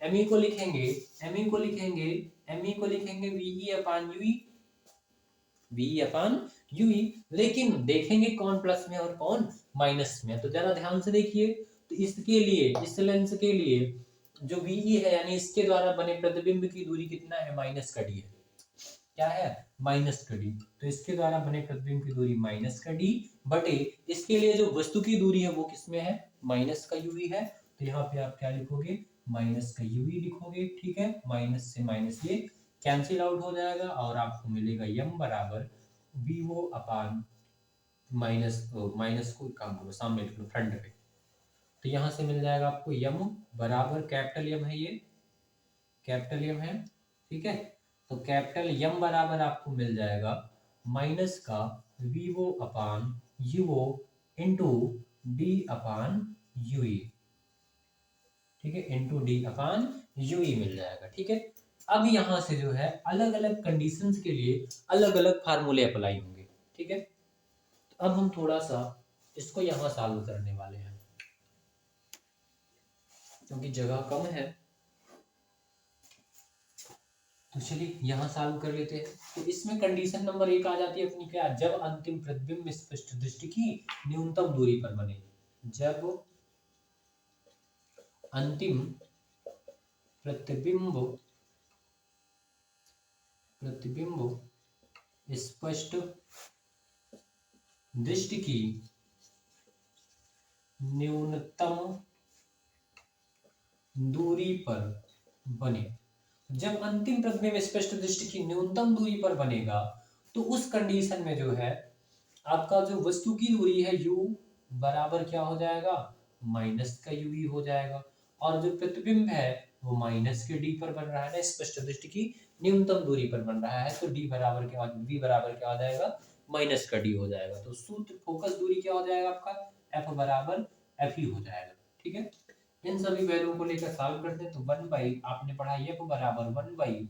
me को लिखेंगे, me को लिखेंगे, me को लिखेंगे ve अपान ue, v अपान ue, लेकिन देखेंगे कौन प्लस में और कौन माइनस में, तो जरा ध्यान से देखिए, तो इसके लिए, इस लेंस के लिए जो VE है यानी इसके द्वारा बने प्रतिबिंब की दूरी कितना है, माइनस का डी है, क्या है, माइनस का डी, तो इसके द्वारा बने प्रतिबिंब की दूरी माइनस का डी बटे इसके लिए जो वस्तु की दूरी है वो किसमें है, माइनस का यूवी है, तो यहाँ पे आप क्या लिखोगे, माइनस का यूवी लिखोगे, ठीक है, माइनस से माइनस ये कैंसिल आउट हो जाएगा और आपको मिलेगा यम बराबर वीओ अपान माइनस, माइनस को काम करो सामने लिख लो फ्रंट पे, तो यहां से मिल जाएगा आपको यम बराबर कैपिटल यम है, ये कैपिटल यम है, ठीक है, तो कैपिटल यम बराबर आपको मिल जाएगा माइनस का वीओ अपान यूओ इंटू डी अपान यूई, ठीक है, इंटू डी अपान यूई मिल जाएगा, ठीक है। अब यहां से जो है अलग अलग कंडीशंस के लिए अलग अलग फार्मूले अप्लाई होंगे, ठीक है। तो अब हम थोड़ा सा इसको यहां सॉल्व करने वाले हैं क्योंकि जगह कम है, तो चलिए यहां सॉल्व कर लेते हैं। तो इसमें कंडीशन नंबर 1 आ जाती है अपनी क्या, जब अंतिम प्रतिबिंब स्पष्ट दृष्टि की न्यूनतम दूरी पर बने, जब अंतिम प्रतिबिंब स्पष्ट दृष्टि की न्यूनतम दूरी पर बने, जब अंतिम प्रतिबिंब स्पष्ट दृष्टि की न्यूनतम दूरी पर बनेगा तो उस कंडीशन में जो है आपका जो वस्तु की दूरी है u बराबर क्या हो जाएगा, माइनस का यूवी हो जाएगा, और जो प्रतिबिंब है वो माइनस के डी पर बन रहा है ना, स्पष्ट दृष्टि की न्यूनतम दूरी पर बन रहा है, तो डी बराबर क्या, v बराबर क्या हो जाएगा, माइनस का डी हो जाएगा, तो सूत्र फोकस दूरी क्या हो जाएगा आपका, f बराबर f ही हो जाएगा, ठीक है। इन सभी वैल्यू को लेकर सॉल्व करते हैं, तो 1 बाई आपने पढ़ा f बराबर 1 by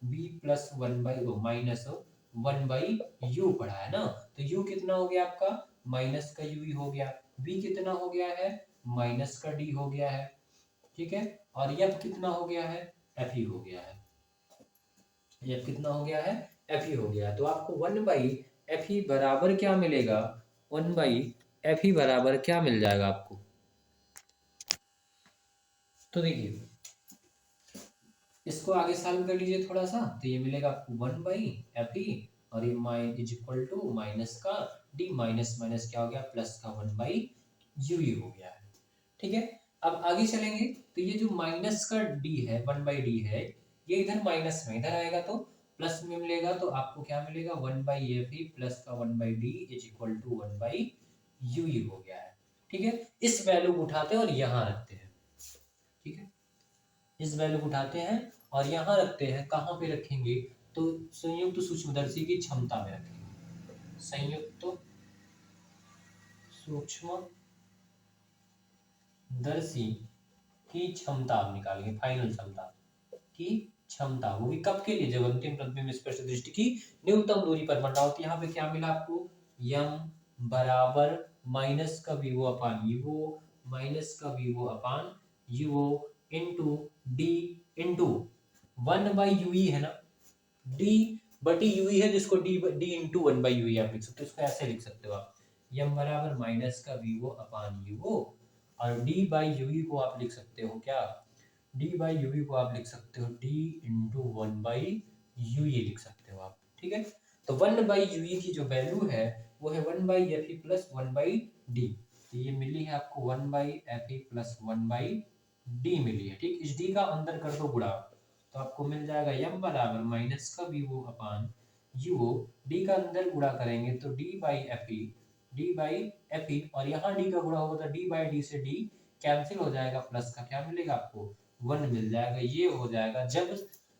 v plus 1 by minus 1 by u पढ़ा है ना, तो u कितना हो गया आपका, माइनस का u हो गया, v कितना हो गया है, माइनस का d हो गया है, ठीक है, और f कितना हो गया है, f ही हो गया है, f कितना हो गया है, f ही हो गया है, तो आपको 1 बाई f ही बराबर क्या मिलेगा, 1 बाई f ही बराबर क्या मिल जाएगा आपको, तो देखिए इसको आगे सॉल्व कर लीजिए थोड़ा सा, तो ये मिलेगा आपको 1 बाई एफ ई और ये इज इक्वल टू माइनस का डी, माइनस माइनस क्या हो गया, प्लस का 1/u हो गया है। ठीक है, अब आगे चलेंगे तो ये जो माइनस का डी है, 1/d है, ये इधर माइनस में इधर आएगा तो प्लस में मिलेगा, तो आपको क्या मिलेगा, 1/f प्लस का 1/d is equal to 1/u हो गया है। ठीक है, इस वैल्यू को उठाते हैं और यहाँ रखते हैं। ठीक है, इस वैल्यू को उठाते हैं और यहाँ रखते हैं। कहाँ पे रखेंगे, तो संयुक्त सूक्ष्मदर्शी की क्षमता में रखेंगे। संयुक्त सूक्ष्मदर्शी की क्षमता आप निकालेंगे, फाइनल क्षमता की क्षमता, वो भी कब के लिए, जब अंतिम प्रतिबिंब स्पष्ट दृष्टि की न्यूनतम दूरी पर बन रहा हो। तो यहाँ पे क्या मिला आपको, यम बराबर माइनस का वीवो अपान यूओ, माइनस का वीवो अपान यूओ इंटू डी इंटू 1/ue है ना, डी बटी यूई है, जिसको डी डी इंटू 1/ue आप लिख सकते हो। इसको ऐसे लिख सकते हो आप, यम बराबर माइनस का वीवो अपान यूओ, और डी बाई यूई को आप लिख सकते हो क्या, डी बाई यूवी को आप लिख सकते हो डी इंटू 1/ue लिख सकते हो आप। ठीक है, तो 1/ue की जो वैल्यू है वो है 1/fe प्लस 1/d। तो ये मिली है आपको 1/fe प्लस 1/d मिली है। ठीक, इस d का अंदर कर दो गुणा, तो आपको मिल जाएगा यम बराबर माइनस का वीवो अपान यूओ, डी का अंदर गुणा करेंगे तो डी बाई एफ और यहाँ डी का गुणा होगा तो डी बाई डी से डी कैंसिल हो जाएगा, प्लस का क्या मिलेगा आपको 1 मिल जाएगा। ये हो जाएगा जब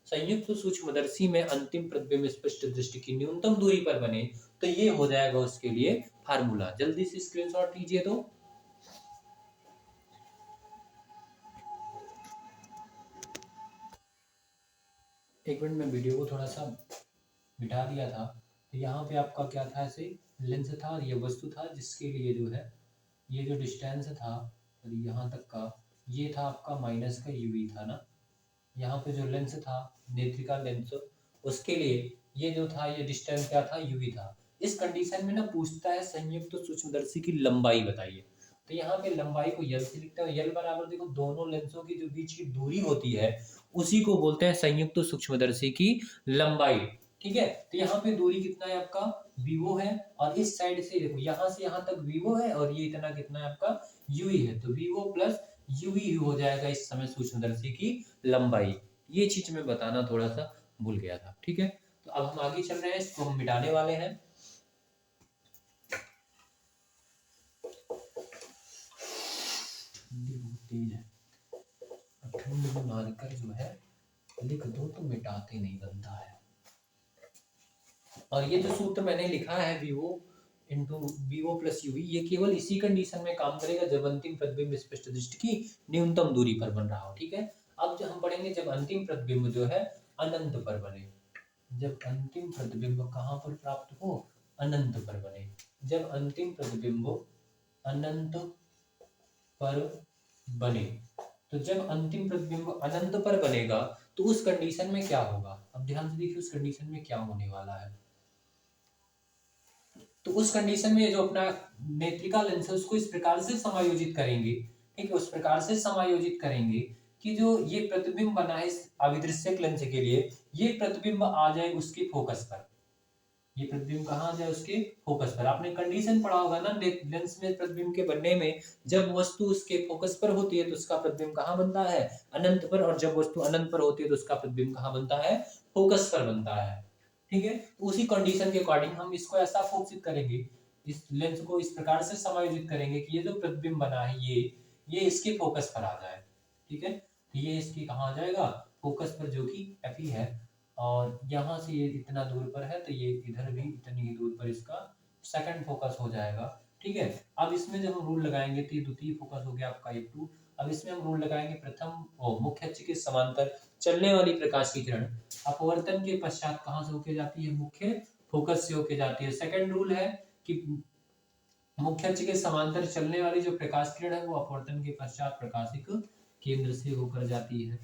संयुक्त सूक्ष्मदर्शी में अंतिम प्रतिबिंब स्पष्ट दृष्टि की न्यूनतम दूरी पर बने, तो ये हो जाएगा उसके लिए फार्मूला। जल्दी से स्क्रीनशॉट लीजिए। तो एक मिनट में वीडियो को थोड़ा सा मिटा दिया था, तो यहाँ पे आपका क्या था, ऐसे लेंस था और ये वस्तु था, जिसके लिए जो है ये जो डिस्टेंस था और यहाँ तक का ये था आपका माइनस का यूवी था ना, यहाँ पे जो लेंस था नेत्रिका लेंस, उसके लिए ये जो था ये डिस्टेंस क्या था, यूवी था। इस कंडीशन में ना पूछता है संयुक्त सूक्ष्मदर्शी की लंबाई बताइए, तो यहाँ पे लंबाई को यल से लिखते हैं। यल बराबर देखो दोनों लेंसों की जो बीच की दूरी होती है उसी को बोलते हैं संयुक्त सूक्ष्मदर्शी की लंबाई। ठीक है, तो यहाँ पे दूरी कितना है आपका, वीवो है, और इस साइड से देखो यहाँ से यहाँ तक वीवो है और ये इतना कितना है आपका यूवी है, तो वीवो प्लस यूवी हो जाएगा इस समय सूक्ष्मदर्शी की लंबाई। ये चीज मैं बताना थोड़ा सा भूल गया था। ठीक है, तो अब हम आगे चल रहे हैं, इसको हम मिटाने वाले हैं। तेज है, ठंड में मारकर जो है लिख दो तो मिटाते नहीं बनता है। और ये जो सूत्र मैंने लिखा है Vivo into Vivo plus UV, ये केवल इसी कंडीशन में काम करेगा जब अंतिम प्रतिबिंब स्पष्ट दृष्टि की न्यूनतम दूरी पर बन रहा हो। ठीक है, अब जो हम पढ़ेंगे जब अंतिम प्रतिबिंब जो है अनंत पर बने, जब अंतिम प्रतिबिंब कहाँ पर प्राप्त हो, अनंत पर बने। जब अंतिम प्रतिबिंब अनंत पर बने, तो जब अंतिम प्रतिबिंब अनंत पर बनेगा तो उस कंडीशन में क्या होगा, अब ध्यान से देखिए उस कंडीशन में क्या होने वाला है। तो उस कंडीशन में जो अपना नेत्रिका लेंस है उसको इस प्रकार से समायोजित करेंगे, ठीक है, उस प्रकार से समायोजित करेंगे कि जो ये प्रतिबिंब बना है इस अविदृश्यक लेंस के लिए, ये प्रतिबिंब आ जाए उसके फोकस पर। ये प्रतिबिंब कहाँ आ जाए, उसके फोकस पर। आपने कंडीशन पढ़ा होगा ना लेंस में प्रतिबिंब के बनने में, जब वस्तु उसके फोकस पर होती है तो उसका प्रतिबिंब कहाँ बनता है, अनंत पर, और जब वस्तु अनंत पर होती है तो उसका प्रतिबिंब कहाँ बनता है, फोकस पर बनता है। ठीक है, तो उसी कंडीशन के अकॉर्डिंग हम इसको ऐसा फोकसित करेंगे, इस लेंस को इस प्रकार से समायोजित करेंगे कि ये जो प्रतिबिंब बना है ये इसके फोकस पर आ जाए। ठीक है, तो ये इसकी कहाँ आ जाएगा, फोकस पर, जो कि एफई है, और यहाँ से ये इतना दूर पर है तो ये इधर भी इतनी ही दूर पर इसका सेकंड फोकस हो जाएगा। ठीक है, अब इसमें जब हम रूल लगाएंगे तो ये द्वितीय फोकस हो गया आपका F2। अब इसमें हम रूल लगाएंगे प्रथम मुख्य अक्ष के समांतर चलने वाली प्रकाश की किरण अपवर्तन के पश्चात कहाँ से होके जाती है, मुख्य फोकस से होके जाती है। सेकंड रूल है कि मुख्य अक्ष के समांतर चलने वाली जो प्रकाश किरण है वो अपवर्तन के पश्चात प्रकाशिक केंद्र से होकर जाती है।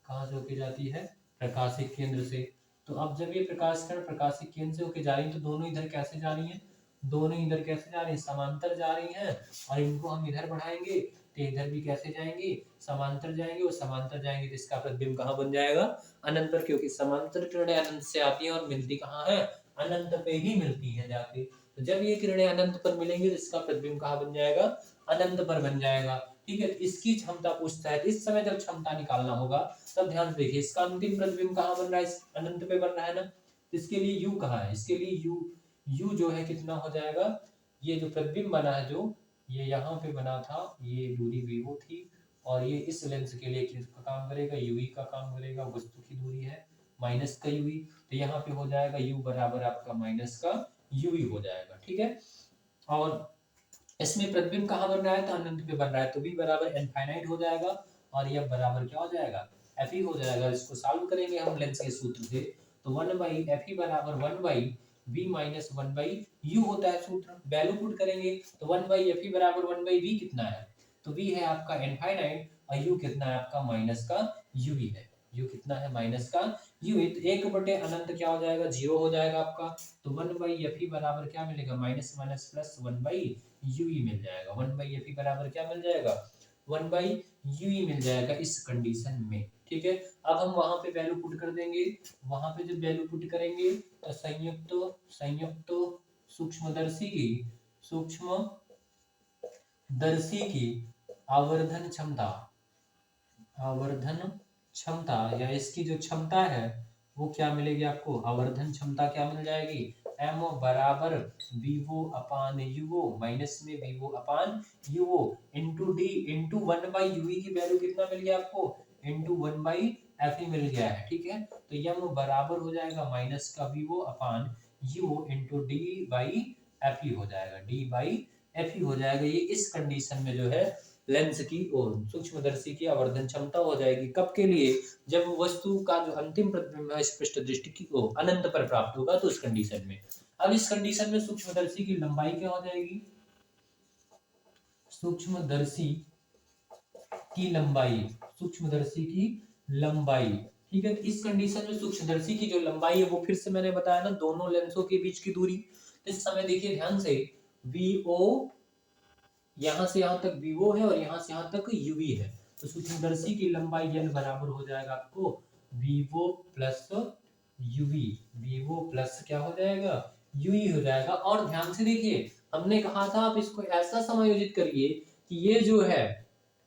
कहाँ से होके जाती है, प्रकाशिक केंद्र से। तो अब जब ये प्रकाश किरण प्रकाशिक केंद्र से होके जा रही है तो दोनों इधर कैसे जा रही हैं, दोनों इधर कैसे जा रही हैं, समांतर जा रही हैं, और इनको हम इधर बढ़ाएंगे तो इधर भी कैसे जाएंगे, समांतर जाएंगे, और समांतर जाएंगे तो इसका प्रतिबिंब कहाँ बन जाएगा, अनंत पर, क्योंकि समांतर किरणें अनंत से आती हैं और मिलती कहाँ है, अनंत पे ही मिलती है जाके। तो जब ये किरणें अनंत पर मिलेंगी तो इसका प्रतिबिंब कहाँ बन जाएगा, अनंत पर बन जाएगा। ठीक है, इसकी क्षमता पूछता है, इस समय जब क्षमता निकालना होगा तब ध्यान से देखिए इसका अंतिम प्रतिबिंब कहाँ बन रहा है, अनंत पे बन रहा है ना। इसके लिए यू कहाँ है, इसके लिए यू जो है कितना हो जाएगा, ये जो प्रतिबिंब बना है जो ये यहाँ पे बना था, ये दूरी वीओ थी और ये इस लेंस के लिए किसका काम करेगा, यूवी का काम करेगा, वस्तु की दूरी है माइनस का यूवी, तो यहाँ पे हो जाएगा यू बराबर आपका माइनस का यूवी हो जाएगा। ठीक है, और इसमें प्रतिबिंब कहाँ बन रहा है, तो अनंत पे बन रहा है, तो v बराबर इनफाइनाइट हो जाएगा और यह बराबर क्या हो जाएगा, एफ ही हो जाएगा। इसको सॉल्व करेंगे हम लेंस के सूत्र से, तो 1/f बराबर 1/v माइनस 1/u होता है सूत्र, वैल्यू पुट करेंगे तो 1/f बराबर 1/v कितना है, तो v है आपका इनफाइनाइट और u कितना है आपका माइनस का uv है, u कितना है माइनस का uv, तो 1 अनंत क्या हो जाएगा, 0 हो जाएगा आपका, तो 1/f बराबर क्या मिलेगा, माइनस माइनस प्लस 1/ue मिल जाएगा, 1/f बराबर क्या मिल जाएगा, 1/ue मिल जाएगा इस कंडीशन में। ठीक है, अब हम वहां पे वैल्यू पुट कर देंगे, वहां पे जब वैल्यू पुट करेंगे तो संयुक्त सूक्ष्मदर्शी की आवर्धन क्षमता या इसकी जो क्षमता है वो क्या मिलेगी आपको, आवर्धन क्षमता क्या मिल जाएगी, एम बराबर वीवो अपान यूओ माइनस में वीवो अपान यूओ इंटू डी इंटू 1/यूवी की वैल्यू कितना मिल गया आपको, इंटू 1/एफ ही मिल गया है। ठीक है, तो यम बराबर हो जाएगा माइनस का वीवो अपान यूओ इंटू डी बाई एफ ही हो जाएगा, डी बाई एफ ही हो जाएगा। ये इस कंडीशन में जो है लेंस की और सूक्ष्मदर्शी की आवर्धन क्षमता हो जाएगी, कब के लिए, जब वस्तु का जो अंतिम प्रतिबिंब है स्पष्ट दृष्टि को अनंत पर प्राप्त होगा तो उस कंडीशन में। अब इस कंडीशन में सूक्ष्मदर्शी की लंबाई क्या हो जाएगी, सूक्ष्मदर्शी की लंबाई। ठीक है, इस कंडीशन में सूक्ष्मदर्शी की जो लंबाई है वो फिर से मैंने बताया ना, दोनों लेंसों के बीच की दूरी। इस समय देखिए ध्यान से, वीओ यहां से यहां तक वीओ है और यहां से यहां तक यूवी है, तो सूक्ष्मदर्शी की लंबाई n बराबर हो जाएगा आपको Vivo plus UV, Vivo plus क्या हो जाएगा, यूवी हो जाएगा। और ध्यान से देखिए हमने कहा था आप इसको ऐसा समायोजित करिए कि ये जो है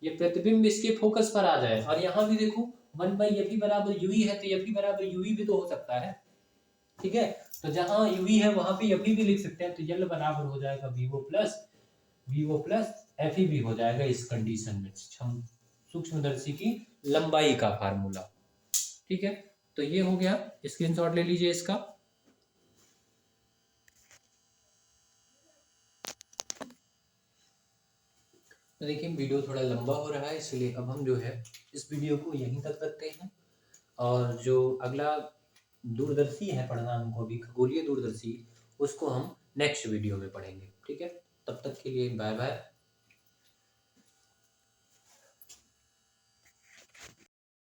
ये प्रतिबिंब इसके फोकस पर आ जाए, और यहाँ भी देखो 1/f बराबर यूवी है तो f बराबर यूवी भी तो हो सकता है। ठीक है, तो जहां यूवी है वहां पे f भी लिख सकते हैं, तो यल बराबर हो जाएगा वीवो प्लस एफ भी हो जाएगा इस कंडीशन में, सूक्ष्मदर्शी की लंबाई का फार्मूला। ठीक है, तो ये हो गया, स्क्रीनशॉट ले लीजिए इसका। तो देखिए वीडियो थोड़ा लंबा हो रहा है, इसलिए अब हम जो है इस वीडियो को यहीं तक रखते हैं, और जो अगला दूरदर्शी है पढ़ना हमको अभी, खगोलीय दूरदर्शी, उसको हम नेक्स्ट वीडियो में पढ़ेंगे। ठीक है, तब तक के लिए बाय बाय।